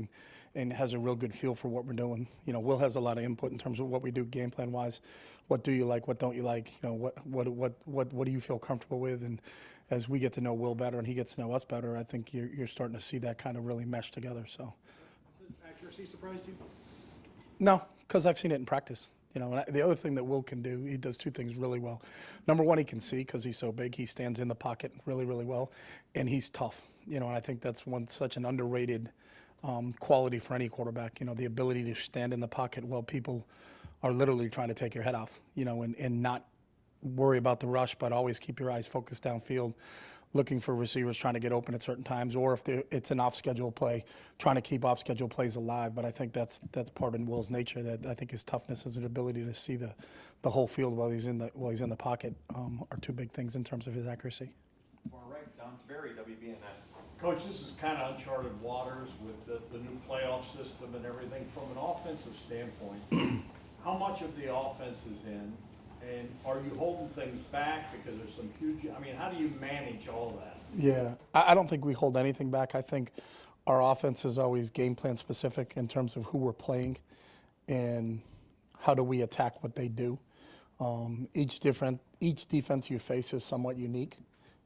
and has a real good feel for what we're doing. Will has a lot of input in terms of what we do game plan wise. What do you like? What don't you like? What do you feel comfortable with? And as we get to know Will better and he gets to know us better, I think you're starting to see that kind of really mesh together. So. Has accuracy surprised you? No, because I've seen it in practice. And the other thing that Will can do, he does 2 things really well. Number one, he can see because he's so big. He stands in the pocket really, really well, and he's tough. And I think that's such an underrated quality for any quarterback. The ability to stand in the pocket while people are literally trying to take your head off. And not worry about the rush, but always keep your eyes focused downfield looking for receivers trying to get open at certain times, or if it's an off-schedule play, trying to keep off-schedule plays alive. But I think that's part of Will's nature. That I think his toughness and his ability to see the whole field while he's in the pocket are two big things in terms of his accuracy. Far right, Don Terry, WBNS. Coach, this is kind of uncharted waters with the new playoff system and everything. From an offensive standpoint, how much of the offense is in? And are you holding things back because there's some huge, I mean, how do you manage all of that? Yeah, I don't think we hold anything back. I think our offense is always game plan specific in terms of who we're playing and how do we attack what they do. Each defense you face is somewhat unique,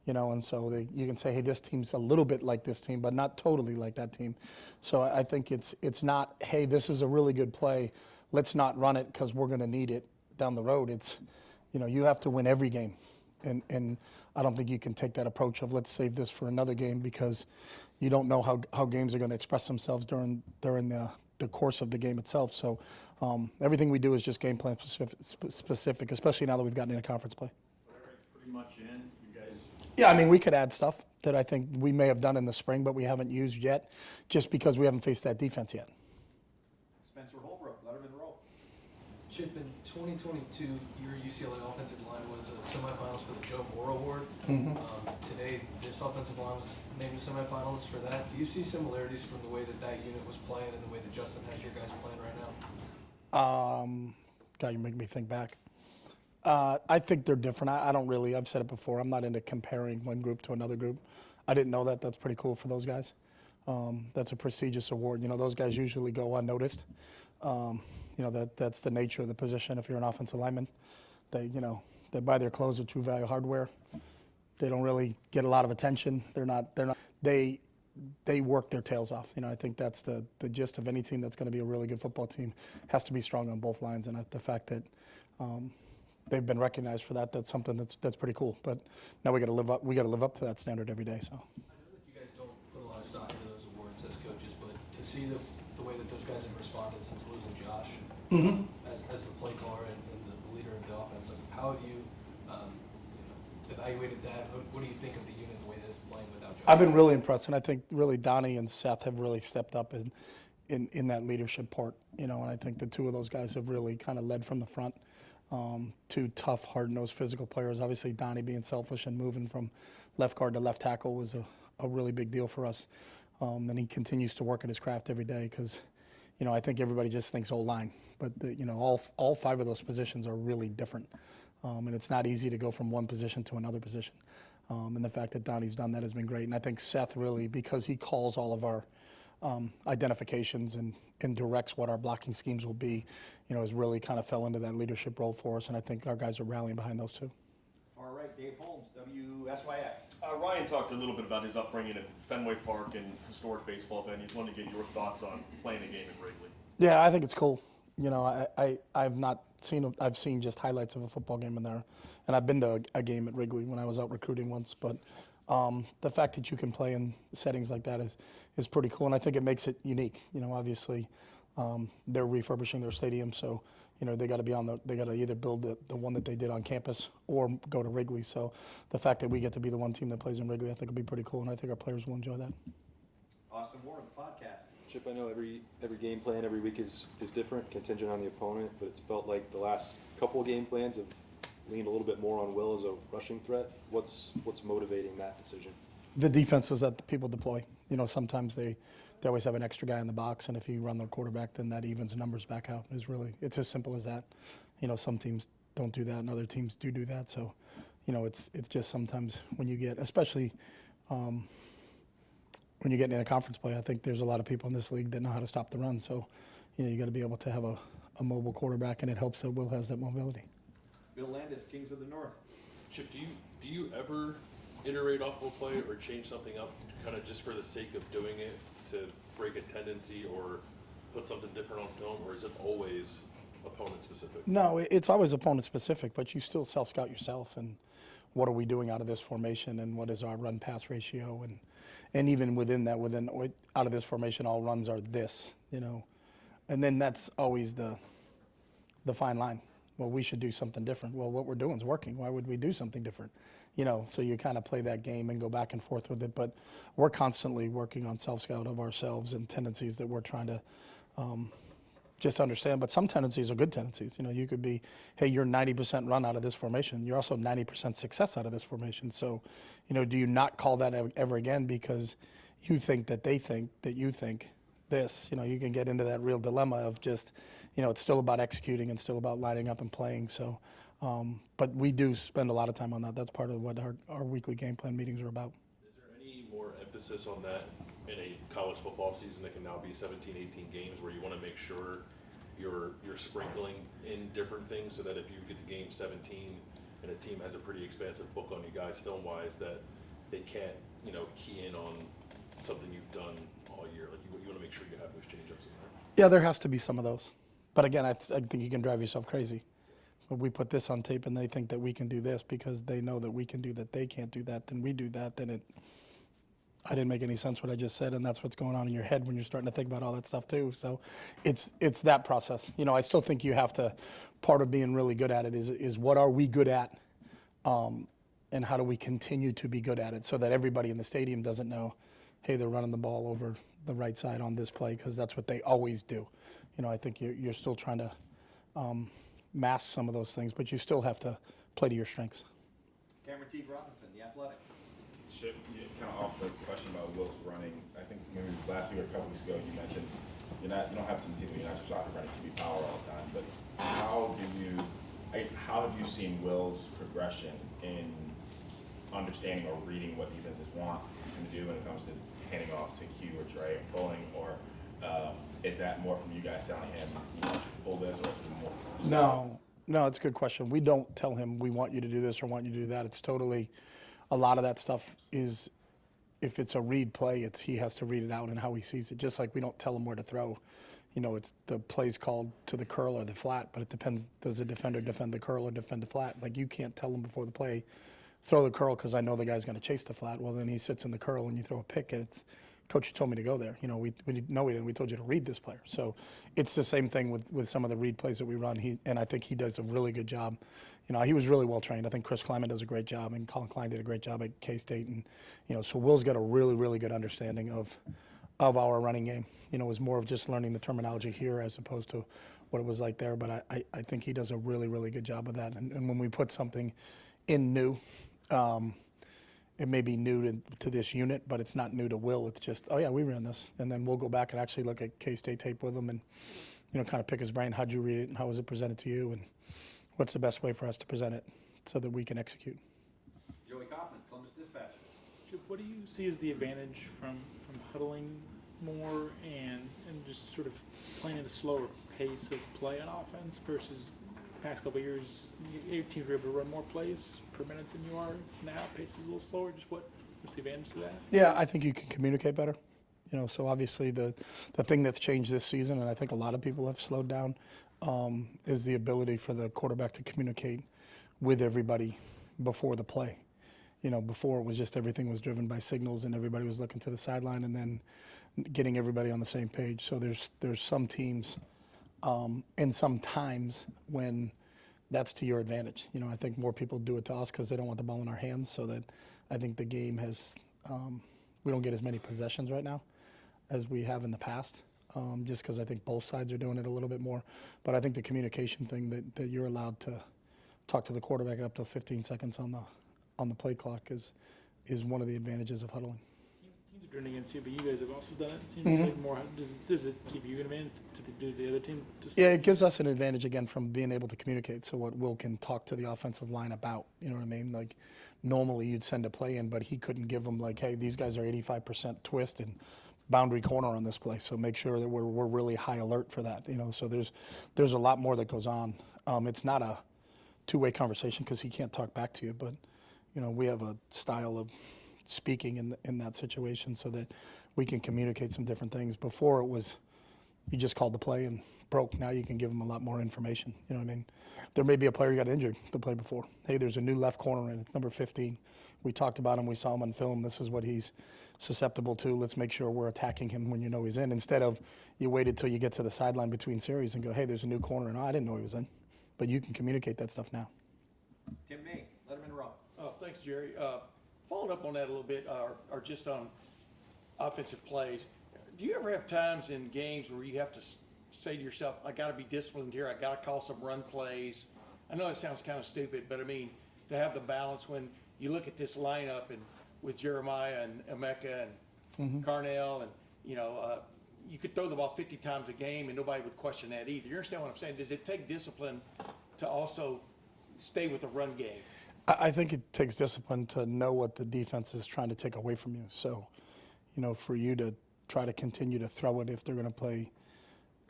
and so you can say, hey, this team's a little bit like this team, but not totally like that team. So I think it's not, hey, this is a really good play, let's not run it because we're going to need it down the road. It's, you have to win every game. And I don't think you can take that approach of let's save this for another game because you don't know how games are going to express themselves during the course of the game itself. So everything we do is just game plan specific, especially now that we've gotten into conference play. Pretty much in, you guys. Yeah, I mean, we could add stuff that I think we may have done in the spring, but we haven't used yet just because we haven't faced that defense yet. Spencer Holbrook, Letterman Row. Chip, in 2022, your UCLA offensive line was semifinals for the Joe Moore Award. Today, this offensive line was named semifinals for that. Do you see similarities from the way that unit was playing and the way that Justin has your guys playing right now? God, you make me think back. I think they're different. I don't really, I've said it before, I'm not into comparing one group to another group. I didn't know that. That's pretty cool for those guys. That's a prestigious award. Those guys usually go unnoticed. That's the nature of the position. If you're an offensive lineman, they buy their clothes at True Value Hardware. They don't really get a lot of attention. They work their tails off. I think that's the gist of any team that's going to be a really good football team has to be strong on both lines. And the fact that they've been recognized for that's something that's pretty cool. But now we got to live up to that standard every day. So. I know that you guys don't put a lot of stock into those awards as coaches, but to see the way that those guys have responded since losing Josh as the play caller and the leader of the offense, how have you evaluated that? What do you think of the unit, the way that it's playing without Josh? I've been really impressed, and I think really Donnie and Seth have really stepped up in that leadership part. And I think the two of those guys have really kind of led from the front. Two tough, hard-nosed physical players. Obviously, Donnie being selfish and moving from left guard to left tackle was a really big deal for us. And he continues to work at his craft every day because, I think everybody just thinks O-line. But, all five of those positions are really different. And it's not easy to go from one position to another position. And the fact that Donnie's done that has been great. And I think Seth really, because he calls all of our identifications and directs what our blocking schemes will be, has really kind of fell into that leadership role for us. And I think our guys are rallying behind those two. Far right, Dave Holmes, WSYX. Ryan talked a little bit about his upbringing at Fenway Park and historic baseball venues. Wanted to get your thoughts on playing a game at Wrigley. Yeah, I think it's cool. I've seen just highlights of a football game in there, and I've been to a game at Wrigley when I was out recruiting once. But the fact that you can play in settings like that is pretty cool, and I think it makes it unique. Obviously, they're refurbishing their stadium, so they got to they got to either build the one that they did on campus or go to Wrigley. So the fact that we get to be the one team that plays in Wrigley, I think will be pretty cool, and I think our players will enjoy that. Austin Ward, the podcast. Chip, I know every game plan every week is different, contingent on the opponent, but it's felt like the last couple of game plans have leaned a little bit more on Will as a rushing threat. What's motivating that decision? The defenses that the people deploy. Sometimes they always have an extra guy in the box, and if you run their quarterback, then that evens the numbers back out. It's as simple as that. Some teams don't do that, and other teams do that. So, it's just sometimes when you get, especially when you get into conference play, I think there's a lot of people in this league that know how to stop the run. So, you got to be able to have a mobile quarterback, and it helps that Will has that mobility. Bill Landis, Kings of the North. Chip, do you ever iterate off of a play or change something up kind of just for the sake of doing it to break a tendency or put something different on film, or is it always opponent specific? No, it's always opponent specific, but you still self-scout yourself and what are we doing out of this formation and what is our run-pass ratio, and even within that, out of this formation, all runs are this, and then that's always the fine line. Well, we should do something different. Well, what we're doing is working. Why would we do something different? so you kind of play that game and go back and forth with it. But we're constantly working on self-scout of ourselves and tendencies that we're trying to just understand. But some tendencies are good tendencies. You could be, hey, you're 90% run out of this formation. You're also 90% success out of this formation. So, do you not call that ever again because you think that they think that you think this? You can get into that real dilemma of just, it's still about executing and still about lining up and playing. So, but we do spend a lot of time on that. That's part of what our weekly game plan meetings are about. Is there any more emphasis on that in a college football season that can now be 17, 18 games where you want to make sure you're sprinkling in different things so that if you get to game 17 and a team has a pretty expansive book on you guys film-wise that they can't, key in on something you've done all year? Like you want to make sure you have those change-ups in there. Yeah, there has to be some of those. But again, I think you can drive yourself crazy. But we put this on tape and they think that we can do this because they know that we can do that. They can't do that. Then we do that. Then I didn't make any sense what I just said, and that's what's going on in your head when you're starting to think about all that stuff too. So it's that process. I still think you have to, part of being really good at it is what are we good at, and how do we continue to be good at it so that everybody in the stadium doesn't know, hey, they're running the ball over the right side on this play because that's what they always do. I think you're still trying to mask some of those things, but you still have to play to your strengths. Cameron T. Robinson, The Athletic. Chip, kind of off the question about Will's running, I think maybe it was last week or a couple weeks ago you mentioned you don't have to continue, you're not just soccer running to be power all the time, but how have you seen Will's progression in understanding or reading what defenses want him to do when it comes to handing off to Q or Dre and pulling, or is that more from you guys telling him you want you to pull this, or is it more? No, it's a good question. We don't tell him we want you to do this or want you to do that. It's totally, a lot of that stuff is, if it's a read play, he has to read it out and how he sees it. Just like we don't tell him where to throw. It's the play's called to the curl or the flat, but it depends. Does the defender defend the curl or defend the flat? Like you can't tell him before the play, throw the curl because I know the guy's going to chase the flat. Well, then he sits in the curl and you throw a pick and it's, coach told me to go there. We didn't. We told you to read this player. So it's the same thing with some of the read plays that we run. And I think he does a really good job. He was really well trained. I think Chris Kleiman does a great job, and Colin Klein did a great job at K-State. And so Will's got a really, really good understanding of our running game. It was more of just learning the terminology here as opposed to what it was like there. But I think he does a really, really good job of that. And when we put something in new, it may be new to this unit, but it's not new to Will. It's just, oh yeah, we ran this. And then we'll go back and actually look at K-State tape with him and, kind of pick his brain. How'd you read it and how was it presented to you? And what's the best way for us to present it so that we can execute? Joey Kaufman, Columbus Dispatch. Chip, what do you see as the advantage from huddling more and just sort of playing at a slower pace of play on offense versus past couple of years, your teams were able to run more plays per minute than you are now? Pace is a little slower. Just what's the advantage to that? Yeah, I think you can communicate better. So obviously the thing that's changed this season, and I think a lot of people have slowed down, is the ability for the quarterback to communicate with everybody before the play. Before it was just everything was driven by signals and everybody was looking to the sideline and then getting everybody on the same page. So there's some teams and some times when that's to your advantage. I think more people do it to us because they don't want the ball in our hands, so that I think the game has, we don't get as many possessions right now as we have in the past, just because I think both sides are doing it a little bit more. But I think the communication thing that you're allowed to talk to the quarterback up to 15 seconds on the play clock is one of the advantages of huddling. Teams are doing it against you, but you guys have also done it. It seems like more. Does it give you an advantage to do the other team? Yeah, it gives us an advantage again from being able to communicate. So what Will can talk to the offensive line about, you know what I mean? Like normally you'd send a play in, but he couldn't give them like, hey, these guys are 85% twist and boundary corner on this play. So make sure that we're really high alert for that. So there's a lot more that goes on. It's not a two-way conversation because he can't talk back to you, but we have a style of speaking in that situation so that we can communicate some different things. Before it was you just called the play and broke. Now you can give them a lot more information. You know what I mean? There may be a player who got injured the play before. Hey, there's a new left corner and it's number 15. We talked about him. We saw him on film. This is what he's susceptible to. Let's make sure we're attacking him when he's in, instead of you waited till you get to the sideline between series and go, hey, there's a new corner. And I didn't know he was in. But you can communicate that stuff now. Tim May, Letterman Row. Thank Thanks, Jerry. Following up on that a little bit, or just on offensive plays, do you ever have times in games where you have to say to yourself, I got to be disciplined here, I got to call some run plays? I know it sounds kind of stupid, but I mean, to have the balance when you look at this lineup and with Jeremiah and Emeka and Carnell, and you could throw the ball 50 times a game and nobody would question that either. You understand what I'm saying? Does it take discipline to also stay with the run game? I think it takes discipline to know what the defense is trying to take away from you. So, for you to try to continue to throw it if they're going to play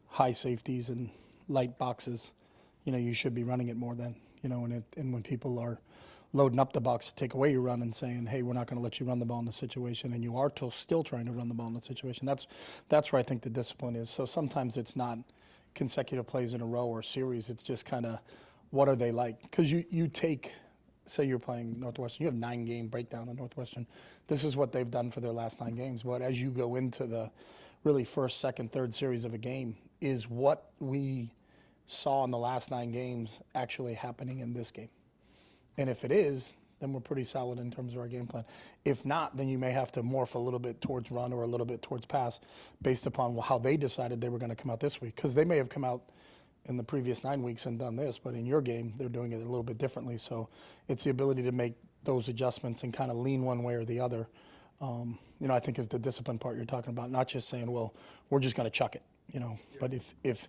high safeties and light boxes, you should be running it more than, and when people are loading up the box to take away your run and saying, hey, we're not going to let you run the ball in the situation, and you are still trying to run the ball in the situation, that's where I think the discipline is. So sometimes it's not consecutive plays in a row or series. It's just kind of what are they like? Because you take, say you're playing Northwestern, you have 9-game breakdown on Northwestern. This is what they've done for their last 9 games. But as you go into the really first, second, third series of a game, is what we saw in the last 9 games actually happening in this game? And if it is, then we're pretty solid in terms of our game plan. If not, then you may have to morph a little bit towards run or a little bit towards pass based upon how they decided they were going to come out this week. Because they may have come out in the previous 9 weeks and done this, but in your game, they're doing it a little bit differently. So it's the ability to make those adjustments and kind of lean one way or the other. I think is the discipline part you're talking about, not just saying, well, we're just going to chuck it, But if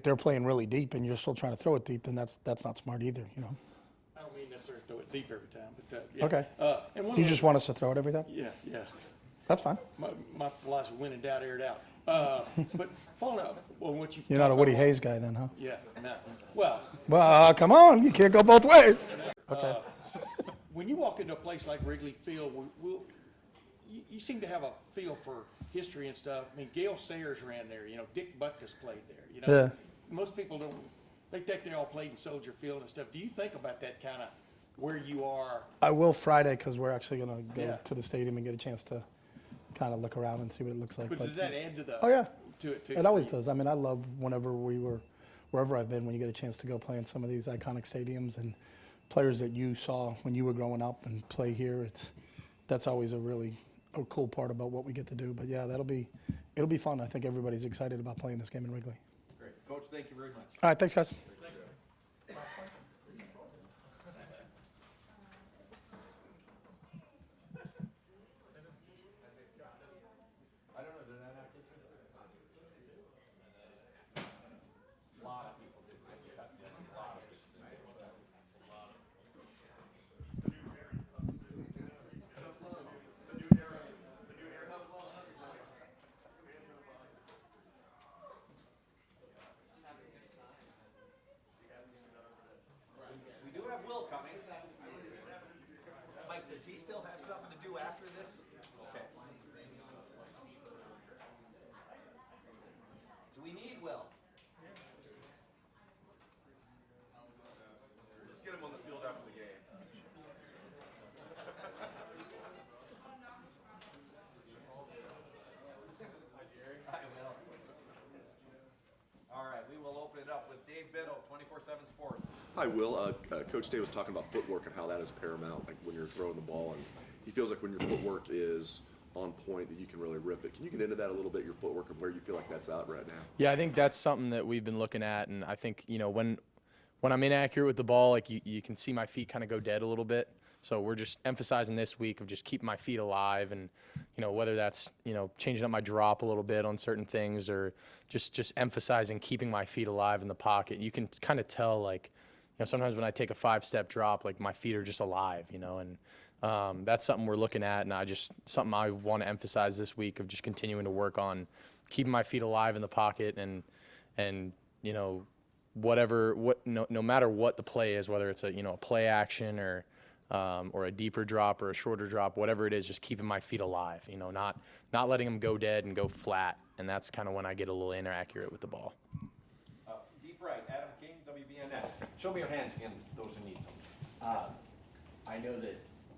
they're playing really deep and you're still trying to throw it deep, then that's not smart either, I don't mean necessarily throw it deep every time, but yeah. Okay. And You just want us to throw it every time? Yeah. That's fine. My philosophy, when in doubt, air it out. But following up on what you You're not a Woody Hayes guy then, huh? Yeah, no. Well, Well, come on, you can't go both ways. Okay. when you walk into a place like Wrigley Field, you seem to have a feel for history and stuff. I mean, Gale Sayers ran there. Dick Butkus played there. Yeah. Most people don't. They think they all played in Soldier Field and stuff. Do you think about that kind of where you are? I will Friday because we're actually going to go to the stadium and get a chance to kind of look around and see what it looks like. But does that add to the? Oh yeah. To it too. It always does. I mean, I love wherever I've been, when you get a chance to go play in some of these iconic stadiums and players that you saw when you were growing up and play here. That's always a cool part about what we get to do. But yeah, it'll be fun. I think everybody's excited about playing this game in Wrigley. Great. Coach, thank you very much. All right, thanks, guys. We do have Will coming. Mike, does he still have something to do after this? Okay. Do we need Will? Just get him on the field after the game. I will. All right, we will open it up with Dave Biddle, 24/7 Sports. Hi, Will. Coach Day was talking about footwork and how that is paramount, like when you're throwing the ball, and he feels like when your footwork is on point that you can really rip it. Can you get into that a little bit, your footwork, and where you feel like that's at right now? Yeah, I think that's something that we've been looking at, and I think, when I'm inaccurate with the ball, like you can see my feet kind of go dead a little bit. So we're just emphasizing this week of just keeping my feet alive, and whether that's changing up my drop a little bit on certain things, or just emphasizing keeping my feet alive in the pocket. You can kind of tell, like, sometimes when I take a 5-step drop, like my feet are just alive, and that's something we're looking at, and something I want to emphasize this week of just continuing to work on keeping my feet alive in the pocket, and no matter what the play is, whether it's a play action or a deeper drop or a shorter drop, whatever it is, just keeping my feet alive, not letting them go dead and go flat, and that's kind of when I get a little inaccurate with the ball. Deep right, Adam King, WBNS. Show me your hands again, those who need them. I know that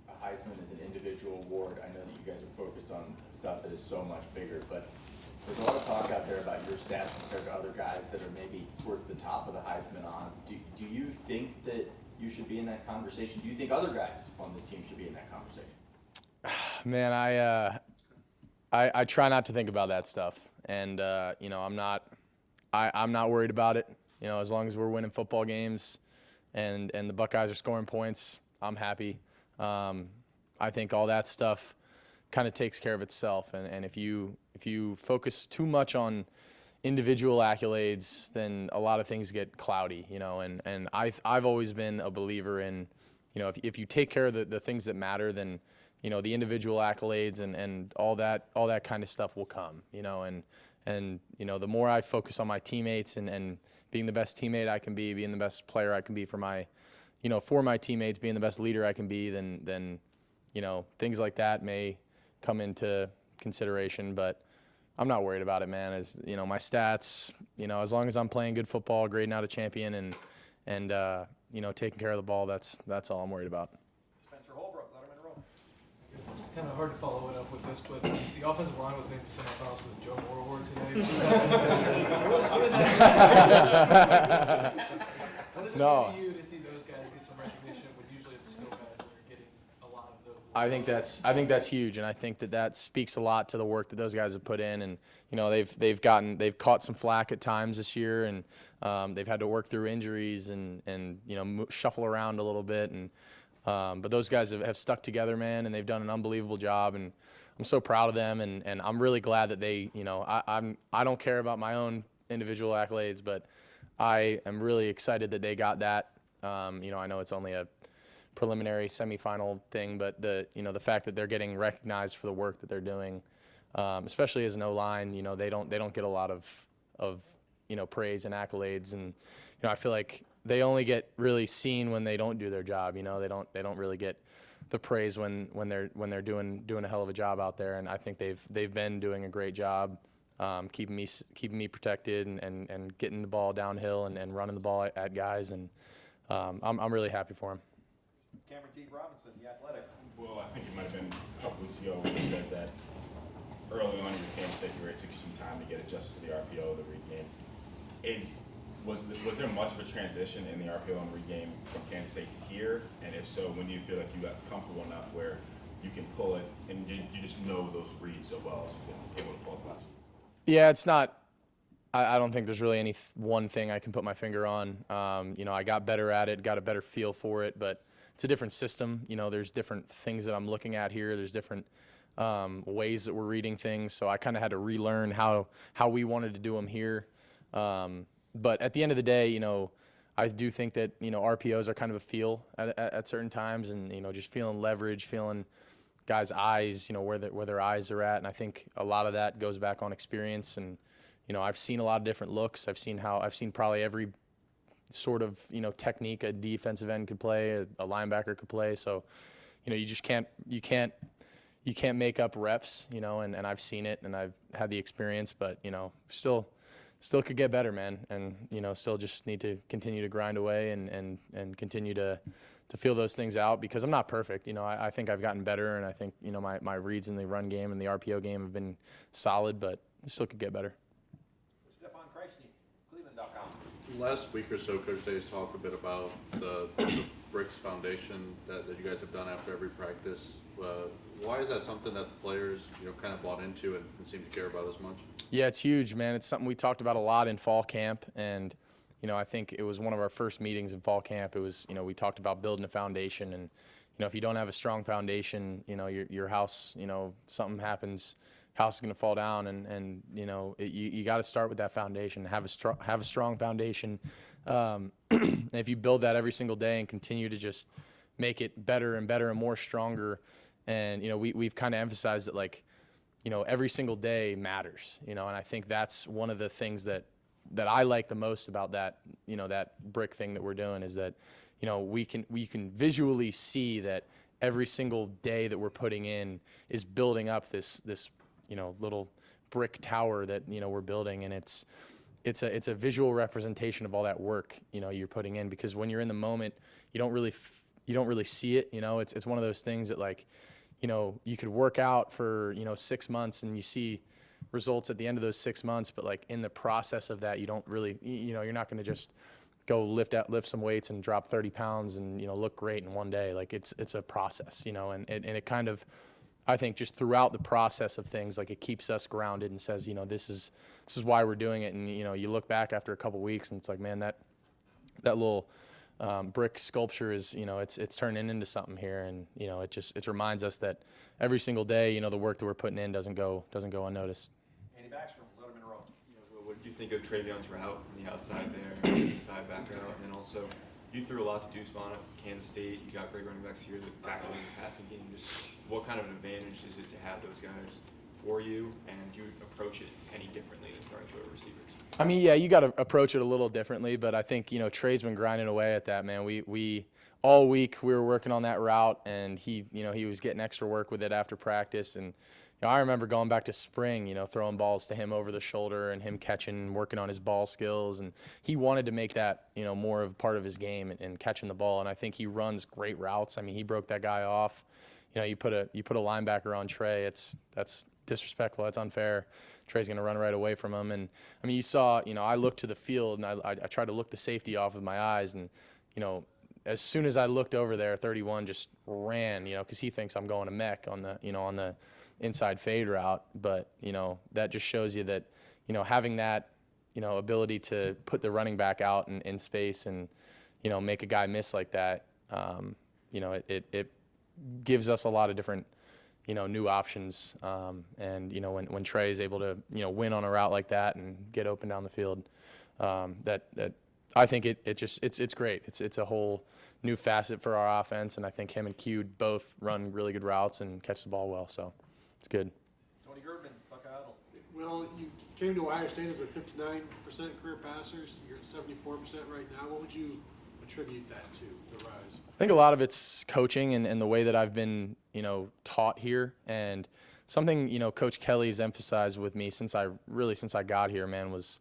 a Heisman is an individual award. I know that you guys are focused on stuff that is so much bigger, but there's a lot of talk out there about your stats compared to other guys that are maybe towards the top of the Heisman odds. Do you think that you should be in that conversation? Do you think other guys on this team should be in that conversation? Man, I try not to think about that stuff, and you know, I'm not worried about it. You know, as long as we're winning football games, and the Buckeyes are scoring points, I'm happy. I think all that stuff kind of takes care of itself, and if you focus too much on individual accolades, then a lot of things get cloudy. You know, and I've always been a believer in, you know, if you take care of the things that matter, then you know, the individual accolades and all that kind of stuff will come, you know, and you know, the more I focus on my teammates and being the best teammate I can be, being the best player I can be for my teammates, being the best leader I can be, then you know, things like that may come into consideration, but I'm not worried about it, man. As you know, my stats, you know, as long as I'm playing good football, grading out a champion, and you know, taking care of the ball, that's all I'm worried about. Kind of hard to follow it up with this, but the offensive line was named to semifinals for the Joe Moore Award today. What does it No. mean to you to see those guys get some recognition when usually it's skill guys that are getting a lot of those? I think that's huge, and I think that speaks a lot to the work that those guys have put in. And you know, they've caught some flack at times this year, and they've had to work through injuries and you know, shuffle around a little bit. And but those guys have stuck together, man, and they've done an unbelievable job, and I'm so proud of them, and I'm really glad that they, you know, I don't care about my own individual accolades, but I am really excited that they got that. You know, I know it's only a preliminary semifinal thing, but the fact that they're getting recognized for the work that they're doing, especially as an O-line, you know, they don't get a lot of you know, praise and accolades, and you know, I feel like they only get really seen when they don't do their job. You know, they don't really get the praise when they're doing a hell of a job out there. And I think they've been doing a great job keeping me protected and getting the ball downhill and running the ball at guys. And I'm really happy for them. Cameron T. Robinson, The Athletic. Well, I think it might have been a couple weeks ago when you said that early on in your Kansas State career, it took you some time to get adjusted to the RPO, the read game. Was there much of a transition in the RPO and read game from Kansas State to here? And if so, when do you feel like you got comfortable enough where you can pull it and you just know those reads so well as you can be able to pull it last? Yeah, it's not. I don't think there's really any one thing I can put my finger on. You know, I got better at it, got a better feel for it, but it's a different system. You know, there's different things that I'm looking at here. There's different ways that we're reading things. So I kind of had to relearn how we wanted to do them here. But at the end of the day, you know, I do think that, you know, RPOs are kind of a feel at certain times, and, you know, just feeling leverage, feeling guys' eyes, you know, where their eyes are at. And I think a lot of that goes back on experience. And, you know, I've seen a lot of different looks. I've seen probably every sort of, you know, technique a defensive end could play, a linebacker could play. So, you know, you can't make up reps, you know, and I've seen it and I've had the experience, but, you know, still could get better, man. And, you know, still just need to continue to grind away and continue to feel those things out, because I'm not perfect. You know, I think I've gotten better, and I think, you know, my reads in the run game and the RPO game have been solid, but still could get better. Stefan Kreisny, Cleveland.com. Last week or so, Coach Days talked a bit about the Bricks Foundation that you guys have done after every practice. Why is that something that the players, you know, kind of bought into and seem to care about as much? Yeah, it's huge, man. It's something we talked about a lot in fall camp, and, you know, I think it was one of our first meetings in fall camp. It was, you know, we talked about building a foundation, and, you know, if you don't have a strong foundation, you know, your house, you know, something happens, house is going to fall down, and you know, you got to start with that foundation, have a strong foundation. And if you build that every single day and continue to just make it better and better and more stronger, and, you know, we've kind of emphasized that, like, you know, every single day matters, you know, and I think that's one of the things that I like the most about that, you know, that brick thing that we're doing, is that, you know, we can visually see that every single day that we're putting in is building up this you know, little brick tower that, you know, we're building, and it's a visual representation of all that work, you know, you're putting in, because when you're in the moment, you don't really see it, you know. It's one of those things that, like, you know, you could work out for, you know, 6 months and you see results at the end of those 6 months, but, like, in the process of that, you don't really, you know, you're not going to just go lift some weights and drop 30 pounds and, look great in one day. Like it's a process, and it kind of, I think just throughout the process of things, like it keeps us grounded and says, this is why we're doing it. And, you look back after a couple weeks and it's like, man, that little brick sculpture is, it's turning into something here. And, it reminds us that every single day, the work that we're putting in doesn't go unnoticed. Andy Baxter, let him in a row. What do you think of Travion's route on the outside there, inside back route, and then also you threw a lot to Deuce Vaughn at Kansas State. You got great running backs here that back in the passing game. Just what kind of an advantage is it to have those guys for you, and do you approach it any differently than throwing to receivers? I mean, yeah, you got to approach it a little differently, but I think, Trey's been grinding away at that, man. We all week we were working on that route, and he was getting extra work with it after practice. And I remember going back to spring, throwing balls to him over the shoulder and him catching, working on his ball skills, and he wanted to make that, more of part of his game and catching the ball. And I think he runs great routes. I mean, he broke that guy off. You put a linebacker on Trey, that's disrespectful. That's unfair. Trey's going to run right away from him. And I mean, you saw, I looked to the field and I tried to look the safety off with my eyes, and as soon as I looked over there, 31 just ran, because he thinks I'm going to mech on the inside fade route. But that just shows you that having that ability to put the running back out in space and make a guy miss like that, it gives us a lot of different new options. And when Trey is able to win on a route like that and get open down the field, that I think it's great. It's a whole new facet for our offense, and I think him and Q both run really good routes and catch the ball well, so it's good. Tony Girdman, Buckeye Huddle. Well, you came to Ohio State as a 59% career passers. You're at 74% right now. What would you attribute that to, the rise? I think a lot of it's coaching and the way that I've been, taught here. And something, Coach Kelly's emphasized with me since I got here, man, was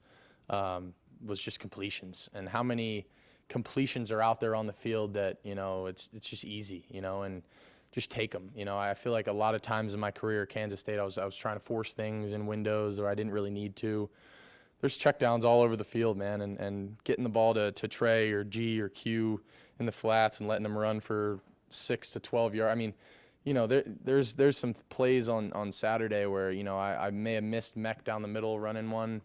just completions, and how many completions are out there on the field that, it's just easy, and just take them. I feel like a lot of times in my career at Kansas State, I was trying to force things in windows or I didn't really need to. There's checkdowns all over the field, man, and getting the ball to Trey or G or Q in the flats and letting them run for 6 to 12 yards. I mean, there's some plays on Saturday where, I may have missed mech down the middle running one,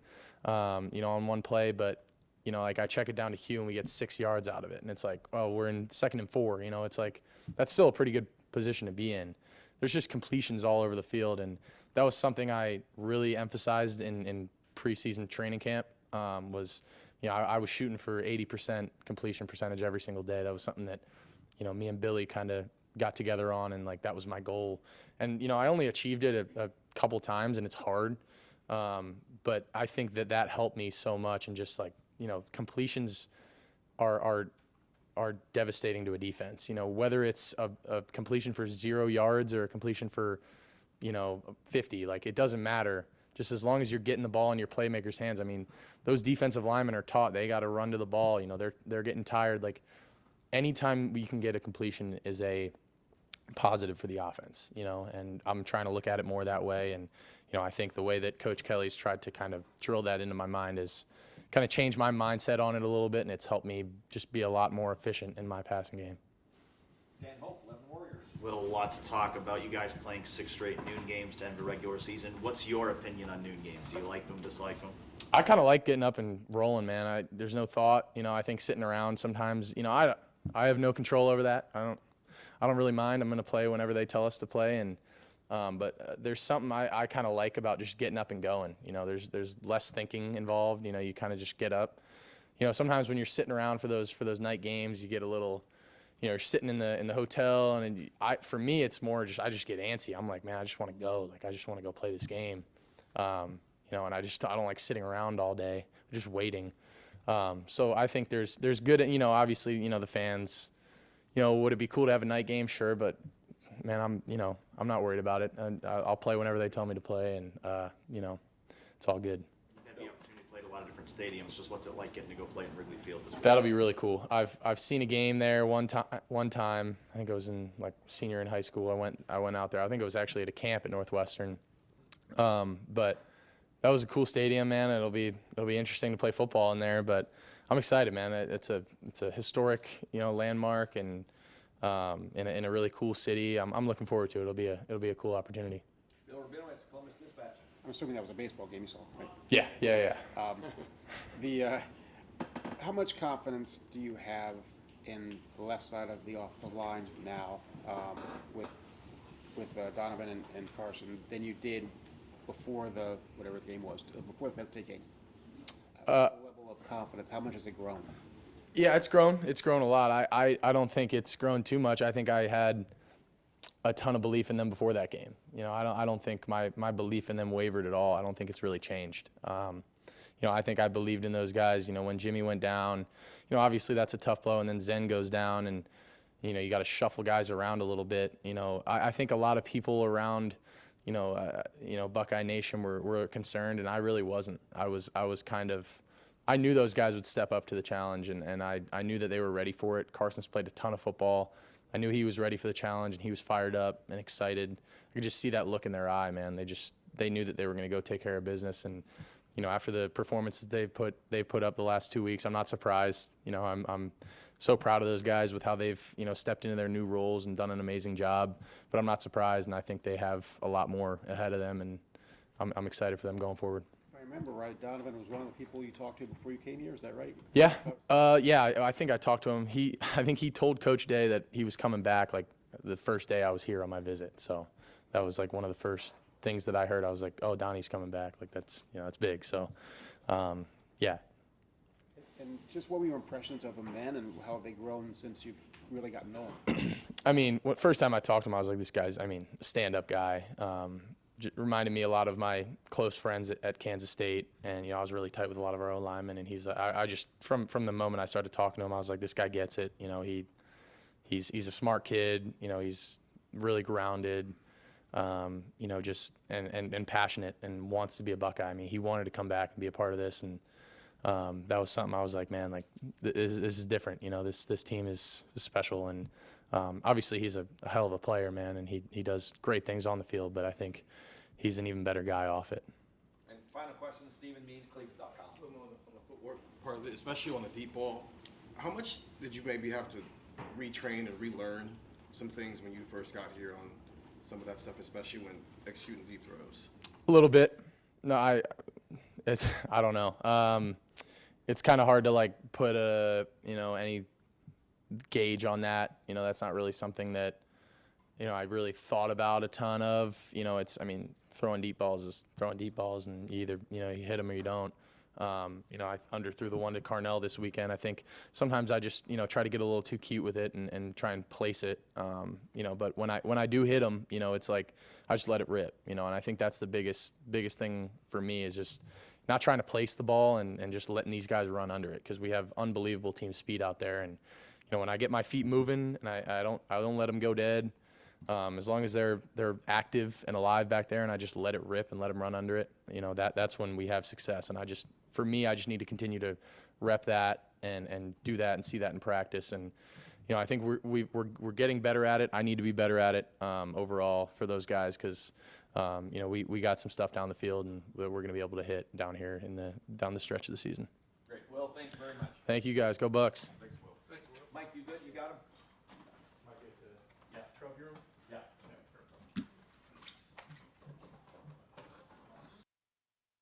on one play, but, like I check it down to Q and we get 6 yards out of it. And it's like, oh, we're in 2nd and 4, it's like, that's still a pretty good position to be in. There's just completions all over the field. And that was something I really emphasized in preseason training camp, was, I was shooting for 80% completion percentage every single day. That was something that, me and Billy kind of got together on, and like that was my goal. And, I only achieved it a couple times, and it's hard. But I think that helped me so much, and just like, completions are devastating to a defense. Whether it's a completion for 0 yards or a completion for, 50, like it doesn't matter. Just as long as you're getting the ball in your playmakers' hands. I mean, those defensive linemen are taught they got to run to the ball. They're getting tired. Like anytime we can get a completion is a positive for the offense. And I'm trying to look at it more that way. And I think the way that Coach Kelly's tried to kind of drill that into my mind is kind of change my mindset on it a little bit, and it's helped me just be a lot more efficient in my passing game. Dan Hope, 11 Warriors. Well, a lot to talk about. You guys playing 6 straight noon games to end the regular season. What's your opinion on noon games? Do you like them, dislike them? I kind of like getting up and rolling, man. There's no thought. I think sitting around sometimes, I have no control over that. I don't really mind. I'm going to play whenever they tell us to play, and but there's something I kind of like about just getting up and going. There's less thinking involved. You kind of just get up. Sometimes when you're sitting around for those night games, you get a little, you're sitting in the hotel, and for me it's more just I just get antsy. I'm like, man, I just want to go. Like I just want to go play this game. And I don't like sitting around all day just waiting. So I think there's good. Obviously, the fans. Would it be cool to have a night game? Sure, but man, I'm not worried about it. And I'll play whenever they tell me to play, and it's all good. You've had the opportunity to play at a lot of different stadiums. Just what's it like getting to go play in Wrigley Field as well? That'll be really cool. I've seen a game there one time. I think I was in like senior in high school. I went out there. I think it was actually at a camp at Northwestern. But that was a cool stadium, man. It'll be interesting to play football in there. But I'm excited, man. It's a historic, landmark, and in a really cool city. I'm looking forward to it. It'll be a cool opportunity. Bill Rabinowitz, Columbus Dispatch. I'm assuming that was a baseball game you saw, right? Yeah. How much confidence do you have in the left side of the offensive line now with Donovan and Carson than you did before the whatever the game was, before the Penn State game? Level of confidence, how much has it grown? Yeah, it's grown. It's grown a lot. I don't think it's grown too much. I think I had a ton of belief in them before that game. I don't think my belief in them wavered at all. I don't think it's really changed. I think I believed in those guys. When Jimmy went down, obviously that's a tough blow, and then Zen goes down, and you got to shuffle guys around a little bit. I think a lot of people around, Buckeye Nation were concerned, and I really wasn't. I was kind of, I knew those guys would step up to the challenge, and I knew that they were ready for it. Carson's played a ton of football. I knew he was ready for the challenge, and he was fired up and excited. I could just see that look in their eye, man. They knew that they were going to go take care of business, and after the performances they put up the last 2 weeks, I'm not surprised. I'm so proud of those guys with how they've stepped into their new roles and done an amazing job. But I'm not surprised, and I think they have a lot more ahead of them, and I'm excited for them going forward. If I remember right, Donovan was one of the people you talked to before you came here. Is that right? Yeah. I think I talked to him. I think he told Coach Day that he was coming back like the first day I was here on my visit. So that was like one of the first things that I heard. I was like, oh, Donnie's coming back. Like that's big. So, yeah. And just what were your impressions of them then, and how have they grown since you've really gotten to know them? I mean, first time I talked to him, I was like, this guy's, stand-up guy. Reminded me a lot of my close friends at Kansas State, and I was really tight with a lot of our own linemen. And he's, I just from the moment I started talking to him, I was like, this guy gets it. He's a smart kid. He's really grounded. Just and passionate, and wants to be a Buckeye. He wanted to come back and be a part of this, and that was something I was like, man, like this is different. This team is special, and obviously he's a hell of a player, man, and he does great things on the field, but I think he's an even better guy off it. And final question, Stephen Means, Cleveland.com. On the footwork part of it, especially on the deep ball, how much did you maybe have to retrain and relearn some things when you first got here on some of that stuff, especially when executing deep throws? A little bit. No, I don't know. It's kind of hard to like put any gauge on that. That's not really something that I really thought about a ton of. Throwing deep balls is throwing deep balls, and you either you hit them or you don't. I underthrew the one to Carnell this weekend. I think sometimes I just try to get a little too cute with it and try and place it. But when I do hit them, it's like I just let it rip. And I think that's the biggest thing for me is just not trying to place the ball and just letting these guys run under it, because we have unbelievable team speed out there. And when I get my feet moving and I don't let them go dead. As long as they're active and alive back there, and I just let it rip and let them run under it, that's when we have success. And I just need to continue to rep that and do that and see that in practice. And I think we're getting better at it. I need to be better at it overall for those guys, because we got some stuff down the field, and we're going to be able to hit down here down the stretch of the season. Great. Well, thank you very much. Thank you guys. Go Bucks.